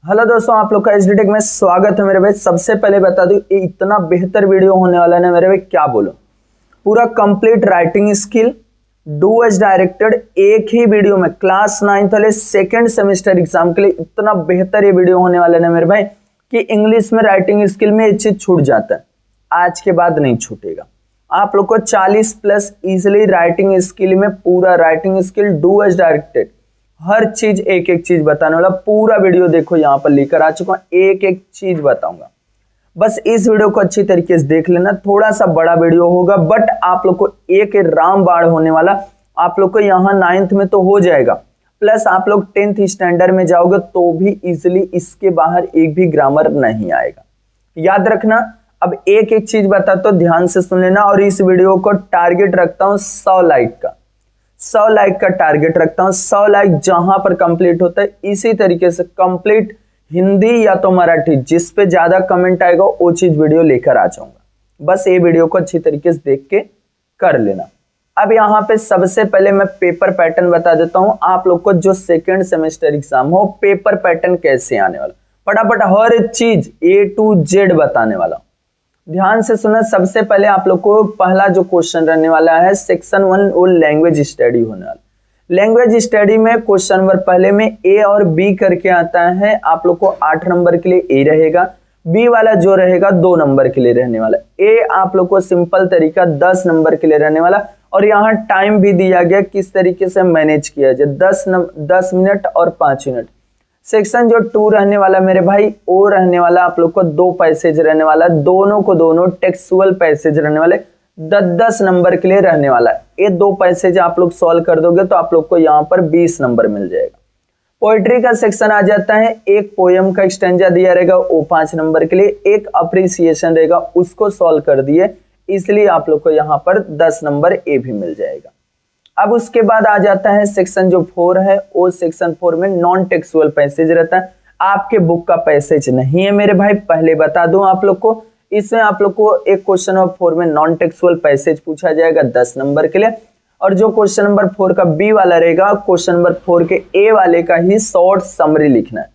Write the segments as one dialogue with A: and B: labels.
A: Hello दोस्तों, आप लोग का एचडी टेक में स्वागत है मेरे भाई। सबसे पहले बता दूं, ये इतना बेहतर वीडियो होने वाला है ना मेरे भाई, क्या बोलो। पूरा complete writing skill do as directed एक ही वीडियो में क्लास 9th वाले सेकंड सेमेस्टर एग्जाम के लिए इतना बेहतर ये वीडियो होने वाला है ना मेरे भाई कि इंग्लिश में राइटिंग स्किल में ये चीज छूट जाता है, आज के बाद नहीं छूटेगा। आप लोग को 40+ इजिली राइटिंग स्किल में पूरा writing skill do as directed हर चीज एक एक चीज बताने वाला पूरा वीडियो देखो यहाँ पर लेकर आ चुका हूँ, एक एक चीज बताऊंगा। बस इस वीडियो को अच्छी तरीके से देख लेना। थोड़ा सा बड़ा वीडियो होगा बट आप लोग को एक रामबाण होने वाला। आप लोग को यहाँ 9th में तो हो जाएगा, प्लस आप लोग 10th स्टैंडर्ड में जाओगे तो भी इजिली इसके बाहर एक भी ग्रामर नहीं आएगा। याद रखना। अब एक एक चीज बता तो ध्यान से सुन लेना। और इस वीडियो को टारगेट रखता हूँ 100 लाइक का, 100 लाइक का टारगेट रखता हूं। 100 लाइक जहां पर कंप्लीट होता है इसी तरीके से कंप्लीट हिंदी या तो मराठी जिस पे ज्यादा कमेंट आएगा वो चीज वीडियो लेकर आ जाऊंगा। बस ये वीडियो को अच्छी तरीके से देख के कर लेना। अब यहाँ पे सबसे पहले मैं पेपर पैटर्न बता देता हूं आप लोग को। जो सेकेंड सेमेस्टर एग्जाम हो पेपर पैटर्न कैसे आने वाला, फटाफट हर चीज A to Z बताने वाला। ध्यान से सुना। सबसे पहले आप लोग को पहला जो क्वेश्चन रहने वाला है सेक्शन 1 वो लैंग्वेज स्टडी होने वाला। लैंग्वेज स्टडी में क्वेश्चन नंबर पहले में ए और बी करके आता है। आप लोग को 8 नंबर के लिए ए रहेगा, बी वाला जो रहेगा 2 नंबर के लिए रहने वाला। ए आप लोग को सिंपल तरीका 10 नंबर के लिए रहने वाला। और यहाँ टाइम भी दिया गया किस तरीके से मैनेज किया जाए, 10 मिनट और 5 मिनट। सेक्शन जो 2 रहने वाला मेरे भाई वो रहने वाला आप लोग को 2 पैसेज रहने वाला, दोनों को दोनों टेक्सुअल पैसेज रहने वाले, 10-10 नंबर के लिए रहने वाला। ये 2 पैसेज आप लोग सॉल्व कर दोगे तो आप लोग को यहाँ पर 20 नंबर मिल जाएगा। पोएट्री का सेक्शन आ जाता है। एक पोयम का एक्सटेंजा दिया रहेगा वो 5 नंबर के लिए, एक अप्रिसिएशन रहेगा उसको सॉल्व कर दिए, इसलिए आप लोग को यहाँ पर 10 नंबर ए भी मिल जाएगा। अब उसके बाद आ जाता है सेक्शन जो 4 है वो सेक्शन 4 में नॉन टेक्सुअल पैसेज रहता है। आपके बुक का पैसेज नहीं है मेरे भाई, पहले बता दूं आप लोग को। इसमें आप लोग को एक क्वेश्चन नंबर 4 में नॉन टेक्सुअल पैसेज पूछा जाएगा 10 नंबर के लिए। और जो क्वेश्चन नंबर 4 का बी वाला रहेगा, क्वेश्चन नंबर 4 के ए वाले का ही शॉर्ट समरी लिखना है।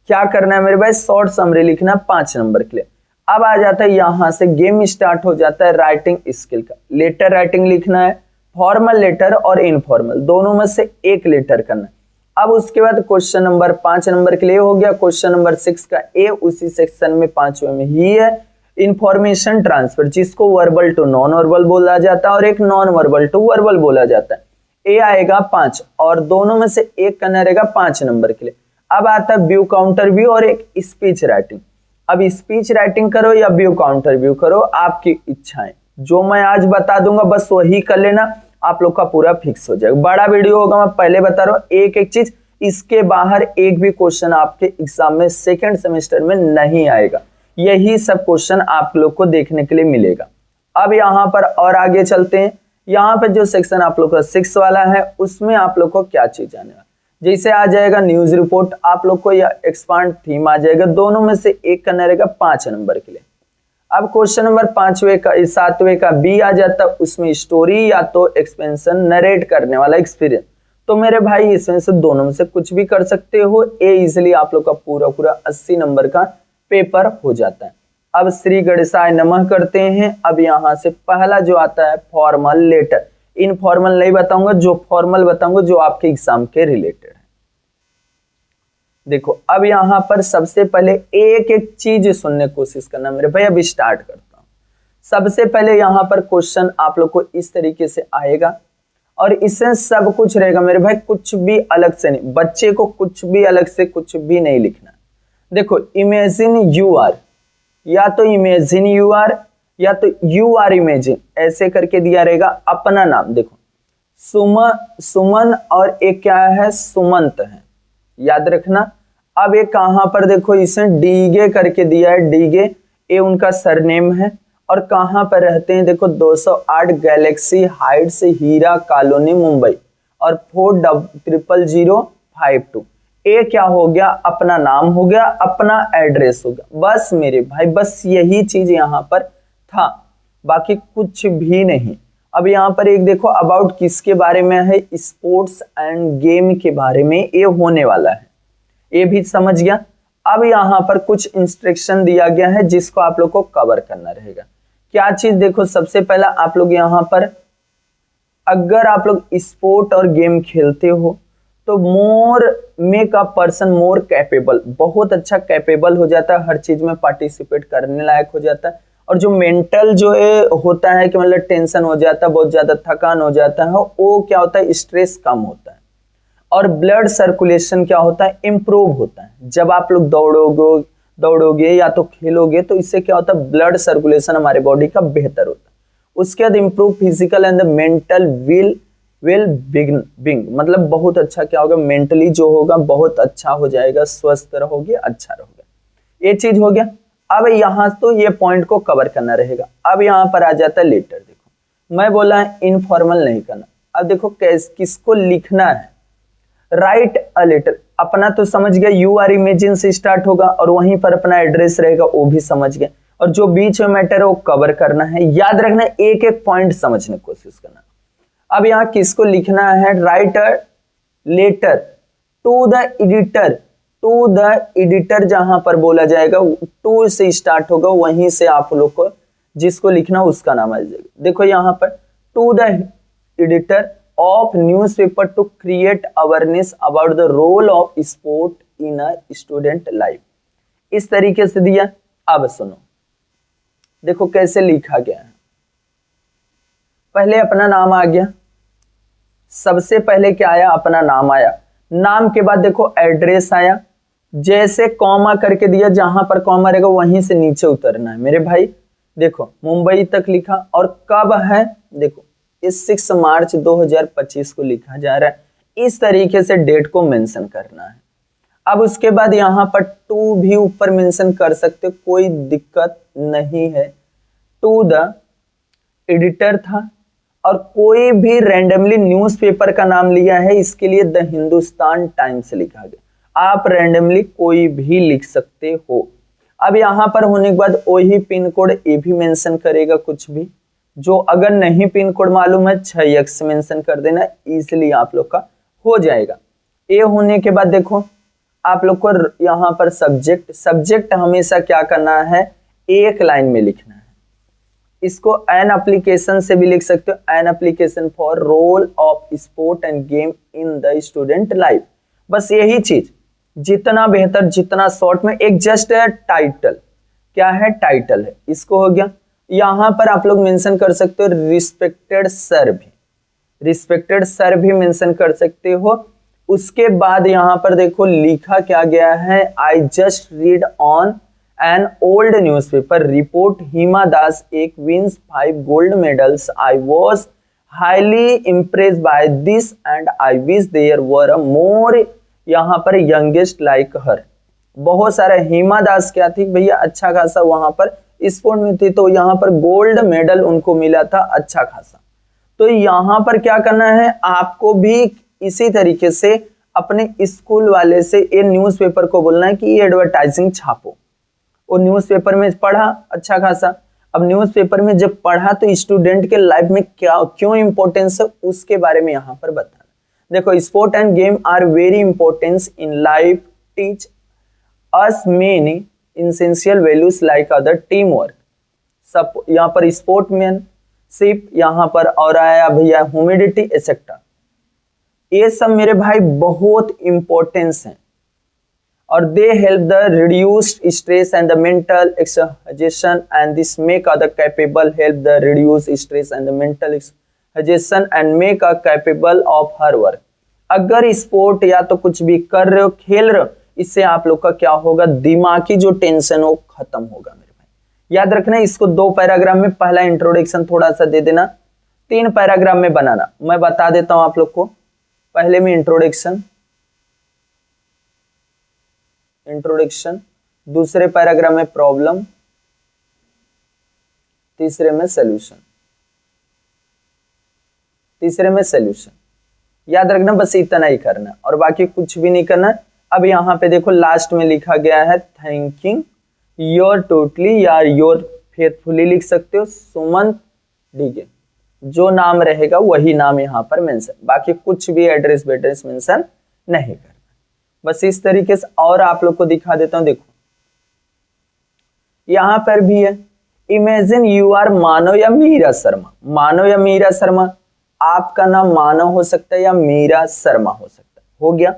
A: क्या करना है मेरे भाई, शॉर्ट समरी लिखना 5 नंबर के लिए। अब आ जाता है यहाँ से गेम स्टार्ट हो जाता है राइटिंग स्किल का। लेटर राइटिंग लिखना है, फॉर्मल लेटर और इनफॉर्मल दोनों में से एक लेटर करना है। अब उसके बाद क्वेश्चन नंबर 5 नंबर के लिए हो गया। क्वेश्चन नंबर 6 का ए उसी सेक्शन में 5वें में ही है, इंफॉर्मेशन ट्रांसफर जिसको वर्बल टू नॉन वर्बल बोला जाता है और एक नॉन वर्बल टू वर्बल बोला जाता है। ए आएगा 5 और दोनों में से एक करना रहेगा 5 नंबर के लिए। अब आता है व्यू काउंटर व्यू और एक स्पीच राइटिंग। अब स्पीच राइटिंग करो या व्यू काउंटर व्यू करो, आपकी इच्छाएं। जो मैं आज बता दूंगा बस वही कर लेना, आप लोग का पूरा फिक्स हो जाएगा। बड़ा वीडियो होगा, मैं पहले बता रहा हूँ एक एक चीज। इसके बाहर एक भी क्वेश्चन आपके एग्जाम में सेकंड सेमेस्टर में नहीं आएगा। यही सब क्वेश्चन आप लोग को देखने के लिए मिलेगा। अब यहाँ पर और आगे चलते हैं। यहाँ पर जो सेक्शन आप लोग का 6 वाला है उसमें आप लोग को क्या चीज आने वाला, जैसे आ जाएगा न्यूज रिपोर्ट आप लोग को या एक्सपांड थीम आ जाएगा। दोनों में से एक करना रहेगा 5 नंबर के लिए। अब क्वेश्चन नंबर 7वें का बी आ जाता है, उसमें स्टोरी या तो एक्सपेंशन नरेट करने वाला एक्सपीरियंस। तो मेरे भाई इसमें से दोनों में से कुछ भी कर सकते हो। ए इजिली आप लोग का पूरा 80 नंबर का पेपर हो जाता है। अब श्री गणेशाय नमः करते हैं। अब यहाँ से पहला जो आता है फॉर्मल लेटर। इनफॉर्मल नहीं बताऊंगा, जो फॉर्मल बताऊंगा जो आपके एग्जाम के रिलेटेड है। देखो अब यहाँ पर सबसे पहले एक एक चीज सुनने की कोशिश करना मेरे भाई। अभी स्टार्ट करता हूँ। सबसे पहले यहाँ पर क्वेश्चन आप लोग को इस तरीके से आएगा और इससे सब कुछ रहेगा मेरे भाई, कुछ भी अलग से नहीं। बच्चे को कुछ भी अलग से कुछ भी नहीं लिखना। देखो इमेजिन यू आर, या तो इमेजिन यू आर या तो यू आर इमेजिन, ऐसे करके दिया रहेगा। अपना नाम देखो सुमन और एक क्या है सुमंत है, याद रखना। अब ये कहां पर देखो इसे डीगे करके दिया है, डीगे ये उनका सरनेम है। और कहां पर रहते हैं देखो 208 गैलेक्सी हाइट्स हीरा कॉलोनी मुंबई और 400052। ये क्या हो गया, अपना नाम हो गया, अपना एड्रेस हो गया। बस मेरे भाई बस यही चीज यहाँ पर था, बाकी कुछ भी नहीं। अब यहाँ पर एक देखो अबाउट किसके बारे में है, स्पोर्ट्स एंड गेम के बारे में ये होने वाला है, ये भी समझ गया। अब यहाँ पर कुछ इंस्ट्रक्शन दिया गया है जिसको आप लोग को कवर करना रहेगा। क्या चीज, देखो सबसे पहला आप लोग यहाँ पर अगर आप लोग स्पोर्ट और गेम खेलते हो तो more make a person more capable, बहुत अच्छा कैपेबल हो जाता है, हर चीज में पार्टिसिपेट करने लायक हो जाता है। और जो मेंटल जो है होता है कि मतलब टेंशन हो जाता है, बहुत ज्यादा थकान हो जाता है, वो क्या होता है, स्ट्रेस कम होता है। और ब्लड सर्कुलेशन क्या होता है, इंप्रूव होता है। जब आप लोग दौड़ोगे या तो खेलोगे तो इससे क्या होता है, ब्लड सर्कुलेशन हमारे बॉडी का बेहतर होता है। उसके बाद improve physical and the mental well being, मतलब बहुत अच्छा क्या होगा, मेंटली जो होगा बहुत अच्छा हो जाएगा, स्वस्थ रहोगे, अच्छा रहोगे। ये चीज हो गया। अब यहाँ तो ये पॉइंट को कवर करना रहेगा। अब यहाँ पर आ जाता है लेटर। देखो मैं बोला है इनफॉर्मल नहीं करना। अब देखो किसको लिखना है, राइट अ लेटर। अपना तो समझ गया, यू आर इमेजिन से स्टार्ट होगा और वहीं पर अपना एड्रेस रहेगा, वो भी समझ गया। और जो बीच में मैटर है वो कवर करना है, याद रखना, एक एक पॉइंट समझने की कोशिश करना। अब यहाँ किसको लिखना है, write a letter to the editor. To the editor जहां पर बोला जाएगा, टू से स्टार्ट होगा, वहीं से आप लोग को जिसको लिखना उसका नाम आ जाएगा। देखो यहाँ पर to the editor of newspaper to create awareness about the role of sport in a student life, इस तरीके से दिया। अब सुनो, देखो कैसे लिखा गया है। पहले अपना नाम आ गया, सबसे पहले क्या आया, अपना नाम आया। नाम के बाद देखो एड्रेस आया, जैसे कॉमा करके दिया, जहां पर कॉमा रहेगा वहीं से नीचे उतरना है मेरे भाई। देखो मुंबई तक लिखा, और कब है, देखो इस 6 मार्च 2025 को लिखा जा रहा है। इस तरीके से डेट को मेंशन करना है। अब उसके बाद यहाँ पर टू भी ऊपर मेंशन कर सकते, कोई दिक्कत नहीं है। टू द एडिटर था, और कोई भी रैंडमली न्यूज़पेपर का नाम लिया है, इसके लिए द हिंदुस्तान टाइम्स लिखा गया। आप रैंडमली कोई भी लिख सकते हो। अब यहाँ पर होने के बाद वही पिन कोड ए भी मेंशन करेगा, कुछ भी जो अगर नहीं पिन कोड मालूम है 6x मेंशन कर देना, इजीली आप लोग का हो जाएगा। ए होने के बाद देखो आप लोग को यहाँ पर सब्जेक्ट हमेशा क्या करना है, एक लाइन में लिखना है। इसको एन एप्लीकेशन से भी लिख सकते हो, an application for role of sport and game in the student life. बस यही चीज, जितना बेहतर, जितना शॉर्ट में, एक जस्ट टाइटल, क्या है, टाइटल है, इसको हो गया। यहां पर आप लोग मेंशन कर सकते हो रिस्पेक्टेड सर भी मेंशन कर सकते हो। उसके बाद यहां पर देखो लिखा क्या गया है, I just read on an old newspaper report Hima Das एक wins 5 gold medals, I was highly impressed by this and I wish there were a more, यहाँ पर यंगेस्ट लाइक हर। बहुत सारा, हिमा दास क्या थी भैया, अच्छा खासा वहां पर स्पोर्ट में थी, तो यहाँ पर गोल्ड मेडल उनको मिला था अच्छा खासा। तो यहाँ पर क्या करना है, आपको भी इसी तरीके से अपने स्कूल वाले से ये न्यूज़पेपर को बोलना है कि ये एडवर्टाइजिंग छापो। वो न्यूज़पेपर में पढ़ा अच्छा खासा, अब न्यूज़पेपर में जब पढ़ा तो स्टूडेंट के लाइफ में क्या क्यों इंपॉर्टेंस है उसके बारे में यहाँ पर बताना। देखो sport and game are very importance in life, teach us many essential values like other teamwork, सब यहाँ पर स्पोर्ट्समैनशिप, यहाँ पर और आया भैया ह्यूमिडिटी एक्सेट्रा। ये सब मेरे भाई बहुत इंपॉर्टेंस है, और they help the reduced stress and the mental exertion and this make other capable, help the reduce stress and the mental exertion and make a capable of her work. अगर sport या तो कुछ भी कर रहे हो, खेल रहे हो, इससे आप लोग का क्या होगा, दिमागी जो टेंशन हो खत्म होगा मेरे भाई। याद रखना, इसको 2 पैराग्राफ में, पहला इंट्रोडक्शन थोड़ा सा दे देना, 3 पैराग्राफ में बनाना। मैं बता देता हूं आप लोग को, पहले में इंट्रोडक्शन, दूसरे पैराग्राफ में प्रॉब्लम, तीसरे में सॉल्यूशन। याद रखना, बस इतना ही करना और बाकी कुछ भी नहीं करना। अब यहाँ पे देखो लास्ट में लिखा गया है थैंकिंग योर टोटली या योर फेथफुली लिख सकते हो, सुमन डीके, जो नाम रहेगा वही नाम यहाँ पर मेंशन, बाकी कुछ भी एड्रेस मेंशन नहीं करना। बस इस तरीके से। और आप लोग को दिखा देता हूं, देखो यहां पर भी है, इमेजिन यू आर मानव या मीरा शर्मा। मानव या मीरा शर्मा, आपका नाम मानव हो सकता है या मीरा शर्मा हो सकता है, हो गया।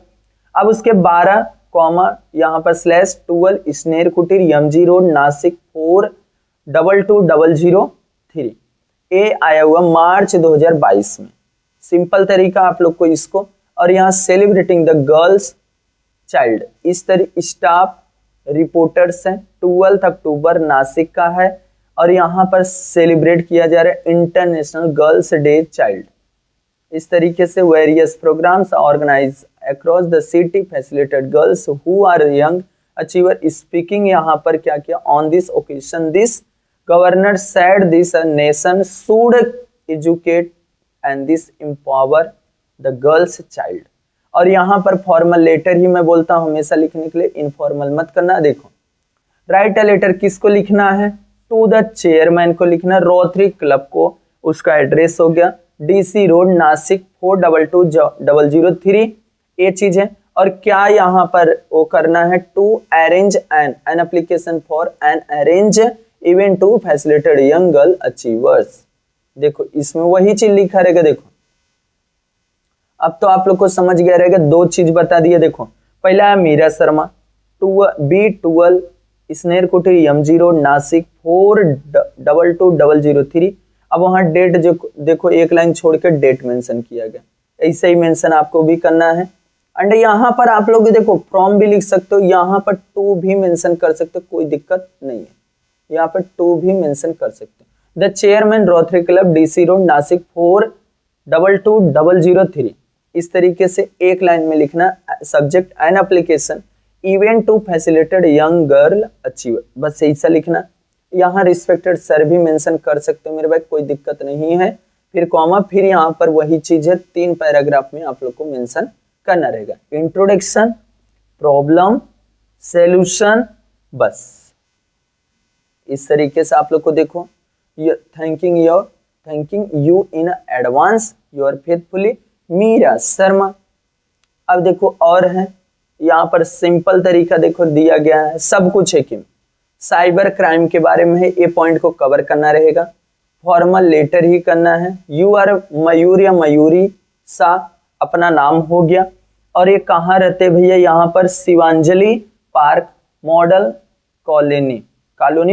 A: अब उसके 12 कॉमा यहाँ पर स्लैश 12 स्नेर कुटीर एमजी रोड नासिक 422003। ए आया हुआ मार्च 2022 में। सिंपल तरीका आप लोग को इसको, और यहाँ सेलिब्रेटिंग द गर्ल्स चाइल्ड, इस तरह स्टाफ रिपोर्टर्स हैं। 12 अक्टूबर नासिक का है, और यहाँ पर सेलिब्रेट किया जा रहा है इंटरनेशनल गर्ल्स डे चाइल्ड। इस तरीके से various programs organise across the city facilitated girls who are young achiever. Speaking यहाँ पर क्या किया, on this occasion this governor said this nation should educate and this empower the girls child. और यहाँ पर फॉर्मल लेटर ही मैं बोलता हूँ हमेशा लिखने के लिए, इनफॉर्मल मत करना। देखो राइट अ लेटर किसको लिखना है, टू द चेयरमैन को लिखना, रोटरी क्लब को, उसका एड्रेस हो गया डीसी रोड नासिक 422003, ये चीज है। और क्या यहाँ पर वो करना है, to arrange an application for an arrange event to facilitate young girl achievers. देखो इसमें वही चीज लिखा रहेगा। देखो अब तो आप लोग को समझ गया रहेगा, दो चीज बता दिए। देखो पहला है मीरा शर्मा, B12 स्नेर कुटीर एमजी रोड नासिक 422003। अब वहां डेट जो देखो एक लाइन छोड़ के डेट मेंशन किया गया, ऐसे ही मेंशन आपको भी करना है। एंड यहाँ पर आप लोग देखो फ्रॉम भी लिख सकते हो, यहाँ पर टू भी मेंशन कर सकते हो, कोई दिक्कत नहीं है, यहाँ पर टू भी मेंशन कर सकते हो। The chairman Rotary club DC road Nashik 422003, इस तरीके से एक लाइन में लिखना। Subject an application event to facilitate young girl achiever, बस ऐसा लिखना। यहाँ रिस्पेक्टेड सर भी मेंशन कर सकते हो मेरे भाई, कोई दिक्कत नहीं है। फिर कॉमा, फिर यहाँ पर वही चीज है, 3 पैराग्राफ में आप लोग को मेंशन करना रहेगा। इंट्रोडक्शन, प्रॉब्लम, सॉल्यूशन, बस इस तरीके से आप लोग को देखो। Thanking you in advance your faithfully Meera Sharma. अब देखो और है यहाँ पर सिंपल तरीका देखो दिया गया है, सब कुछ है कि साइबर क्राइम के बारे में है, ये पॉइंट को कवर करना रहेगा। फॉर्मल लेटर ही करना है। यू आर मयूर या मयूरी सा अपना नाम हो गया। और ये कहाँ रहते भैया, यहाँ पर Shivanjali park model colony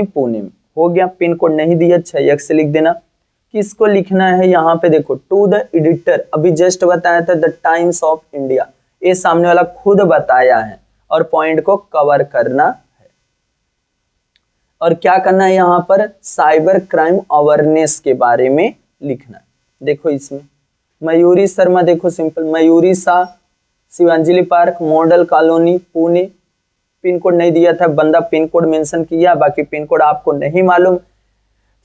A: Pune में, हो गया। पिन कोड नहीं दिया, 6x से लिख देना। किसको लिखना है यहाँ पे देखो, टू द एडिटर, अभी जस्ट बताया था द टाइम्स ऑफ इंडिया, ये सामने वाला खुद बताया है, और पॉइंट को कवर करना है। और क्या करना है यहाँ पर, साइबर क्राइम अवेयरनेस के बारे में लिखना है। देखो इसमें मयूरी शर्मा, देखो simple, Mayuri Shah, Shivanjali park model colony Pune, pin code नहीं दिया था, बंदा पिन कोड मेंशन किया, बाकी पिन कोड आपको नहीं मालूम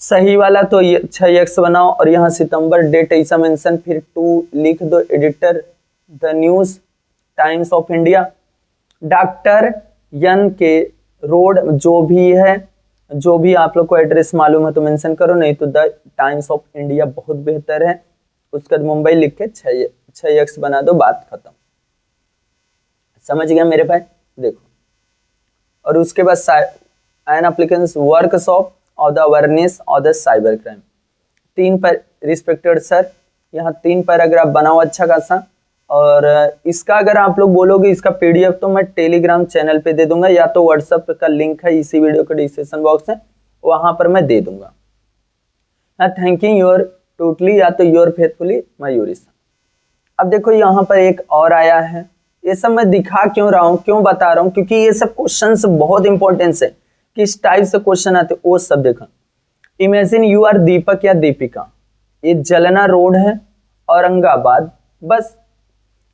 A: सही वाला, तो ये 6x बनाओ। और यहाँ सितंबर डेट ऐसा मेंशन, फिर 2 लिख दो। Editor the news Times of India, doctor N K road, जो भी है, जो भी आप लोग को एड्रेस मालूम है तो मेंशन करो, नहीं तो द टाइम्स ऑफ इंडिया बहुत बेहतर है। उसके बाद मुंबई लिख के 6x बना दो, बात खत्म। समझ गया मेरे भाई, देखो। और उसके बाद एन एप्लीकेशन वर्कशॉप और द अवेयरनेस और द साइबर क्राइम, 3 पर रिस्पेक्टेड सर, यहाँ 3 पैराग्राफ बनाओ अच्छा खासा। और इसका अगर आप लोग बोलोगे इसका PDF तो मैं टेलीग्राम चैनल पे दे दूंगा, या तो व्हाट्सएप का लिंक है इसी वीडियो के डिस्क्रिप्शन बॉक्स में, वहां पर मैं दे दूंगा। थैंकिंग योर टोटली, या तो योर फेथफुली मयूरी। अब देखो यहाँ पर एक और आया है, ये सब मैं दिखा क्यों रहा हूँ, क्यों बता रहा हूँ, क्योंकि ये सब क्वेश्चंस बहुत इंपॉर्टेंस है, किस टाइप से क्वेश्चन आते वो सब देखा। इमेजिन यू आर दीपक या दीपिका, ये जलना रोड है औरंगाबाद, बस।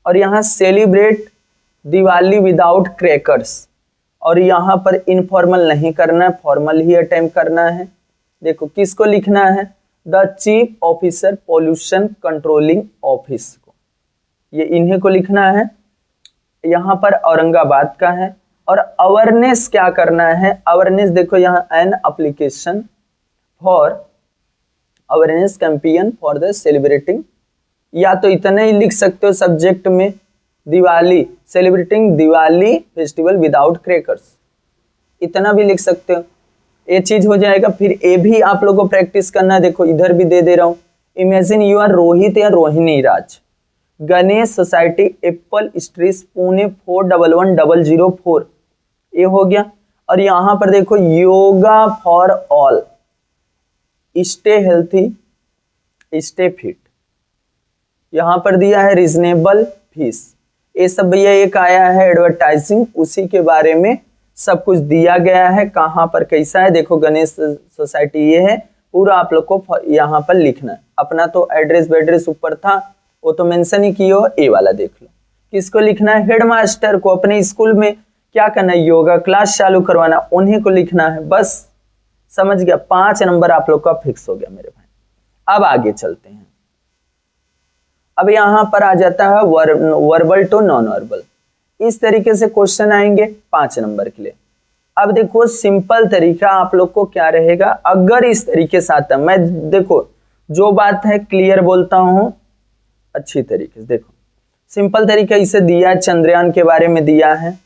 A: और यहाँ सेलिब्रेट दिवाली विदाउट क्रैकर्स, और यहाँ पर इनफॉर्मल नहीं करना है, फॉर्मल ही अटेम्प्ट करना है। देखो किसको लिखना है, the chief officer pollution controlling office को, ये इन्हीं को लिखना है। यहाँ पर औरंगाबाद का है। और अवेयरनेस क्या करना है, अवेयरनेस देखो यहाँ N application for awareness campaign for the celebrating, या तो इतना ही लिख सकते हो सब्जेक्ट में, Diwali, celebrating Diwali festival without crackers, इतना भी लिख सकते हो, ये चीज हो जाएगा। फिर ए भी आप लोगों को प्रैक्टिस करना है, देखो इधर भी दे रहा हूं, इमेजिन यू आर रोहित या Rohini Raj, Ganesh society, Apple street, Pune 411004, ये हो गया। और यहां पर देखो yoga for all, stay healthy stay fit, यहां पर दिया है रीजनेबल फीस, ये सब भैया एक आया है एडवर्टाइजिंग, उसी के बारे में सब कुछ दिया गया है, कहां पर कैसा है। देखो गणेश सोसाइटी ये है, पूरा आप लोग को यहाँ पर लिखना है। अपना तो एड्रेस वेड्रेस ऊपर था, वो तो मेंशन ही किए हो, ए वाला देख लो। किसको लिखना है? हेडमास्टर को, अपने स्कूल में क्या करना है, योगा क्लास चालू करवाना, उन्हीं को लिखना है, बस समझ गया। 5 नंबर आप लोग का फिक्स हो गया मेरे भाई। अब आगे चलते हैं। अब यहां पर आ जाता है वर्बल टू नॉन वर्बल, इस तरीके से क्वेश्चन आएंगे 5 नंबर के लिए। अब देखो सिंपल तरीका आप लोग को क्या रहेगा, अगर इस तरीके से आता है, मैं देखो जो बात है क्लियर बोलता हूं अच्छी तरीके से। देखो सिंपल तरीका इसे दिया, चंद्रयान के बारे में दिया है,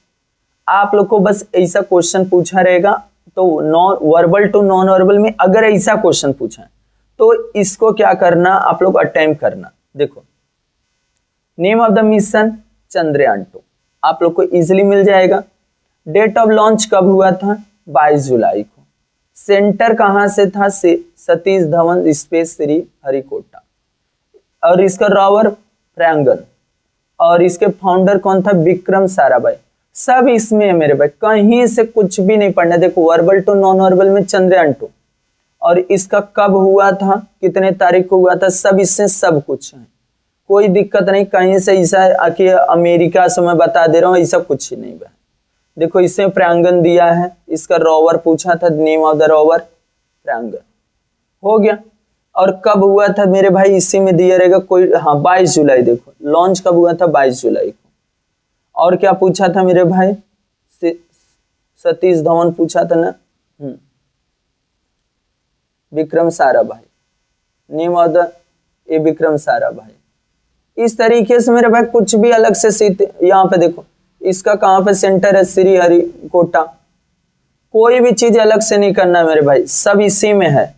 A: आप लोग को बस ऐसा क्वेश्चन पूछा रहेगा। तो non verbal to non verbal में अगर ऐसा क्वेश्चन पूछा है तो इसको क्या करना, आप लोग अटेम्प्ट करना। देखो name of the mission Chandrayaan 2, आप लोग को इजीली मिल जाएगा। डेट ऑफ लॉन्च कब हुआ था? 22 जुलाई को। सेंटर कहां से था? सतीश धवन स्पेस श्री हरिकोटा, और इसका रॉवर फ्रैंगन, और इसके फाउंडर कौन था? विक्रम साराभाई। सब इसमें है मेरे भाई, कहीं से कुछ भी नहीं पढ़ना। देखो वर्बल टू नॉन वर्बल में चंद्रयान 2, और इसका कब हुआ था, कितने तारीख को हुआ था, सब इससे सब कुछ है, कोई दिक्कत नहीं। कहीं से ऐसा आके अमेरिका से मैं बता दे रहा हूँ, ऐसा कुछ ही नहीं है। देखो इसमें प्रांगण दिया है, इसका रोवर पूछा था, नेम ऑफ द रोवर प्रांगण, हो गया। और कब हुआ था मेरे भाई, इसी में दिया रहेगा कोई, हाँ 22 जुलाई। देखो लॉन्च कब हुआ था? 22 जुलाई को। और क्या पूछा था मेरे भाई? सतीश धवन पूछा था ना, Vikram Sarabhai, name of the ए विक्रम साराभाई। इस तरीके से मेरे भाई कुछ भी अलग से सीते। यहाँ पे देखो इसका कहाँ पे सेंटर है? श्री हरिकोटा। कोई भी चीज अलग से नहीं करना है मेरे भाई, सब इसी में है।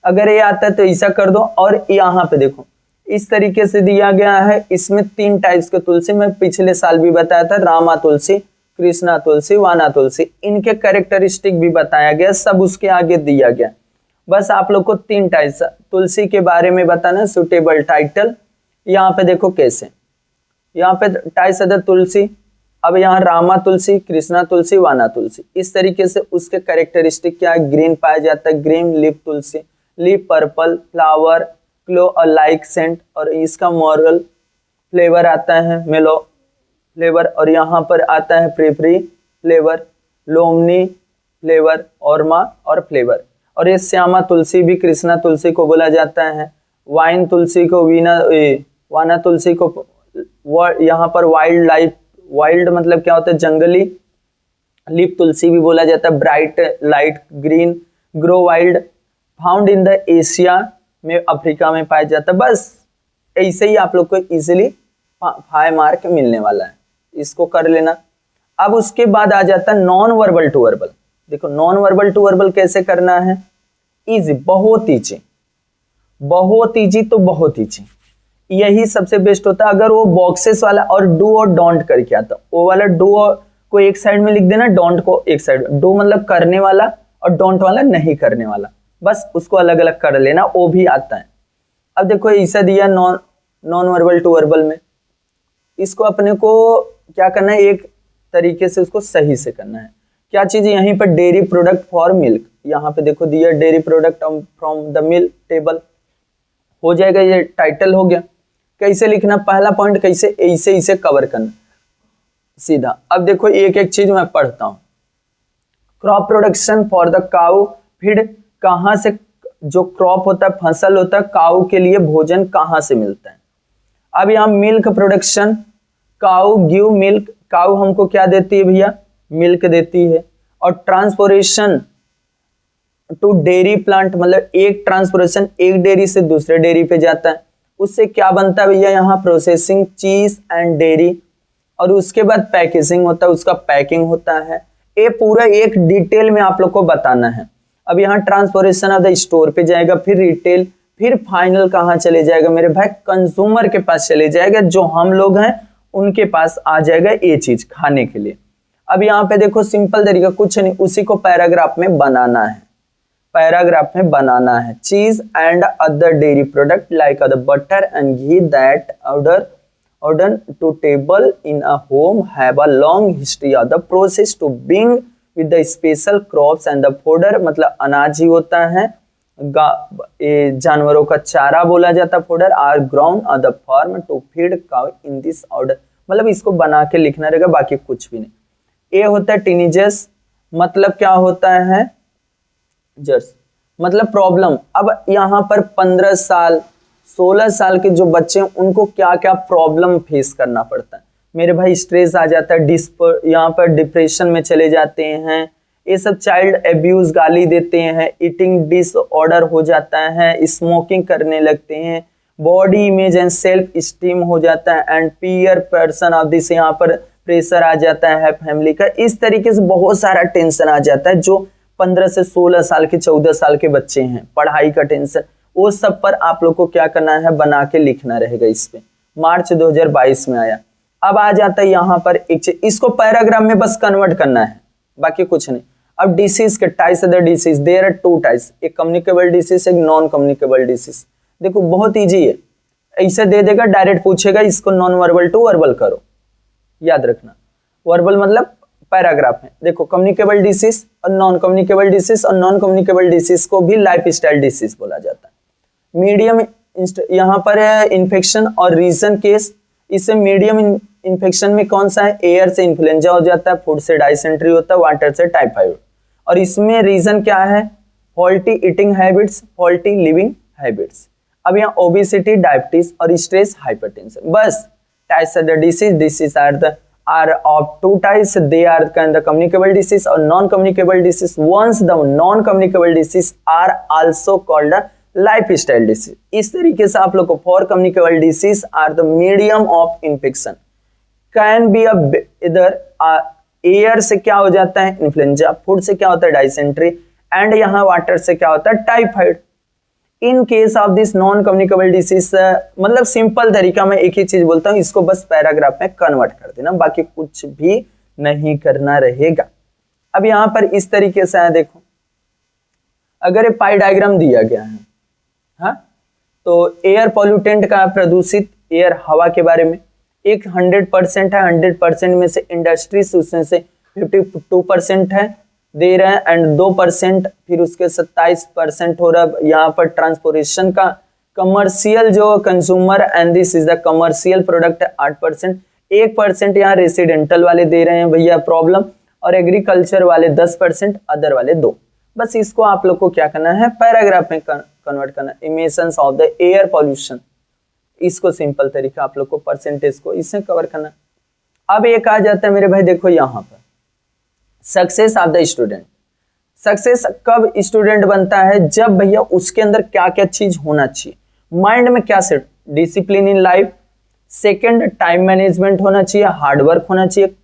A: अगर ये आता है तो ऐसा कर दो। और यहाँ पे देखो इस तरीके से दिया गया है, इसमें 3 टाइप्स के तुलसी, मैं पिछले साल भी बताया था, रामा तुलसी, कृष्णा तुलसी, वाना तुलसी, इनके कैरेक्टरिस्टिक भी बताया गया, सब उसके आगे दिया गया। बस आप लोग को 3 टाइप्स तुलसी के बारे में बताना, सुटेबल टाइटल। यहाँ पे देखो कैसे, यहाँ पे टाइप्स है तुलसी, अब यहाँ रामा तुलसी, कृष्णा तुलसी, वाना तुलसी, इस तरीके से उसके कैरेक्टरिस्टिक क्या है? ग्रीन पाया जाता है, ग्रीन लीफ तुलसी, लीफ पर्पल, फ्लावर क्लो और लाइक सेंट, और इसका मॉरल फ्लेवर आता है मेलो फ्लेवर, और यहाँ पर आता है प्रेफरी फ्लेवर, लोमनी फ्लेवर, औरमा और फ्लेवर। और ये श्यामा तुलसी भी कृष्णा तुलसी को बोला जाता है, वाइन तुलसी को वाना तुलसी को, यहाँ पर वाइल्ड लाइफ, वाइल्ड मतलब क्या होता है? जंगली, लीफ तुलसी भी बोला जाता है, bright light green, grow wild, found in the Asia में, अफ्रीका में पाया जाता है। बस ऐसे ही आप लोग को इजीली 5 मार्क मिलने वाला है, इसको कर लेना। अब उसके बाद आ जाता है नॉन वर्बल टू वर्बल। देखो नॉन वर्बल टू वर्बल कैसे करना है? इजी, बहुत ईजी, बहुत ईजी, तो बहुत ईजी, यही सबसे बेस्ट होता है। अगर वो बॉक्सेस वाला और डू और डोंट करके आता, वो वाला डू को एक साइड में लिख देना, डोंट को एक साइड। डू मतलब करने वाला और डोंट वाला नहीं करने वाला, बस उसको अलग अलग कर लेना, वो भी आता है। अब देखो ऐसा दिया नॉन वर्बल टू वर्बल में, इसको अपने को क्या करना है? एक तरीके से उसको सही से करना है। क्या चीज? यहीं पर डेयरी प्रोडक्ट फॉर मिल्क, यहाँ पे देखो दिया dairy product from the milk table, हो जाएगा, ये टाइटल हो गया। कैसे लिखना? पहला पॉइंट कैसे, ऐसे इसे कवर करना सीधा। अब देखो एक एक चीज मैं पढ़ता हूं। Crop production for the cow feed, कहां से जो क्रॉप होता है, फसल होता है, काउ के लिए भोजन कहां से मिलता है। अब यहाँ milk production, cow give milk, cow हमको क्या देती है भैया? मिल्क देती है। और ट्रांसपोर्टेशन टू डेयरी प्लांट, मतलब एक ट्रांसपोर्टेशन एक डेयरी से दूसरे डेयरी पे जाता है, उससे क्या बनता है भैया? यहाँ प्रोसेसिंग चीज एंड डेयरी, और उसके बाद पैकेजिंग होता है, उसका पैकिंग होता है। ये पूरा एक डिटेल में आप लोग को बताना है। अब यहाँ ट्रांसपोर्टेशन ऑफ द स्टोर पे जाएगा, फिर रिटेल, फिर फाइनल कहाँ चले जाएगा मेरे भाई, कंज्यूमर के पास चले जाएगा, जो हम लोग हैं उनके पास आ जाएगा ये चीज खाने के लिए। अब यहाँ पे देखो सिंपल तरीका कुछ नहीं, उसी को पैराग्राफ में बनाना है, पैराग्राफ में बनाना है। चीज and other dairy product like other butter and ghee that ordered to table in a home have a long history of the process to bring with the special crops and the fodder, मतलब अनाज ही होता है, जानवरों का चारा बोला जाता है fodder, are ground on the farm to feed cow in this order. मतलब इसको बना के लिखना रहेगा, बाकी कुछ भी नहीं। ए होता है टीनेजर्स, मतलब क्या होता है, जर्स मतलब प्रॉब्लम। अब यहाँ पर 15 साल 16 साल के जो बच्चे हैं उनको क्या क्या प्रॉब्लम फेस करना पड़ता है मेरे भाई, स्ट्रेस आ जाता है, यहाँ पर डिप्रेशन में चले जाते हैं, ये सब चाइल्ड एब्यूज, गाली देते हैं, ईटिंग डिसऑर्डर हो जाता है, स्मोकिंग करने लगते हैं, body image and self esteem हो जाता है, and peer person of this, यहाँ पर प्रेशर आ जाता है फैमिली का। इस तरीके से बहुत सारा टेंशन आ जाता है जो 15 से 16 साल के 14 साल के बच्चे हैं, पढ़ाई का टेंशन, वो सब पर आप लोग को क्या करना है, बना के लिखना रहेगा। इस पे मार्च 2022 में आया। अब आ जाता है यहाँ पर एक चीज, इसको पैराग्राफ में बस कन्वर्ट करना है, बाकी कुछ नहीं। अब डिसीज के types of the disease, there are 2 types, एक कम्युनिकेबल डिसीज, एक नॉन कम्युनिकेबल डिसीज। देखो बहुत इजी है, ऐसे दे देगा, डायरेक्ट पूछेगा इसको नॉन वर्बल टू वर्बल करो, याद रखना। वर्बल मतलब पैराग्राफ में। देखो कम्युनिकेबल डिसीज और नॉन कम्युनिकेबल डिसीज, और नॉन कम्युनिकेबल डिसीज को भी लाइफ स्टाइल डिसीज बोला जाता है। मीडियम यहाँ पर है इन्फेक्शन और रीजन केस, इससे मीडियम इन्फेक्शन में कौन सा है, एयर से इन्फ्लुएंजा हो जाता है, फूड से डायसेंट्री होता है, वाटर से टाइफाइड। और इसमें रीजन क्या है, faulty eating habits, faulty living habits. अब यहाँ ओबेसिटी, डायबिटीज और स्ट्रेस, हाइपरटेंशन। बस types of the disease are of 2 types, they are the communicable disease or non-communicable disease. Once the non-communicable disease are also called a lifestyle disease. इस तरीके से आप लोग को for communicable disease are the medium of infection, can be either air से क्या हो जाता है इन्फ्लुएंजा, फूड से क्या होता है डायसेंट्री, एंड यहाँ वाटर से क्या होता है typhoid. In case of this non communicable disease, मतलब सिंपल तरीका में एक ही चीज बोलता हूँ, इसको बस पैराग्राफ में कन्वर्ट कर देना, बाकी कुछ भी नहीं करना रहेगा। अब यहाँ पर इस तरीके से है, देखो अगर ये पाई डायग्राम दिया गया है, हाँ, तो एयर पॉल्यूटेंट का, प्रदूषित एयर हवा के बारे में एक 100% है, 100% में से इंडस्ट्रीज उसमें से 52% है दे रहे हैं, एंड 2%, फिर उसके 27% हो रहा है यहाँ पर ट्रांसपोर्टेशन का। कमर्शियल जो consumer and this is the commercial product 8%, 1% यहाँ रेसिडेंटल वाले दे रहे हैं भैया प्रॉब्लम, और एग्रीकल्चर वाले 10%, अदर वाले 2। बस इसको आप लोग को क्या करना है, पैराग्राफ में कन्वर्ट करना। Emissions of the air pollution, इसको सिंपल तरीका आप लोग को परसेंटेज को इससे कवर करना। अब एक आ जाता है मेरे भाई, देखो यहाँ पर success of the student. Success कब स्टूडेंट बनता है, जब भैया उसके अंदर क्या क्या चीज होना चाहिए, माइंड में क्या set, discipline in life, second time management होना चाहिए, हार्डवर्क होना चाहिए,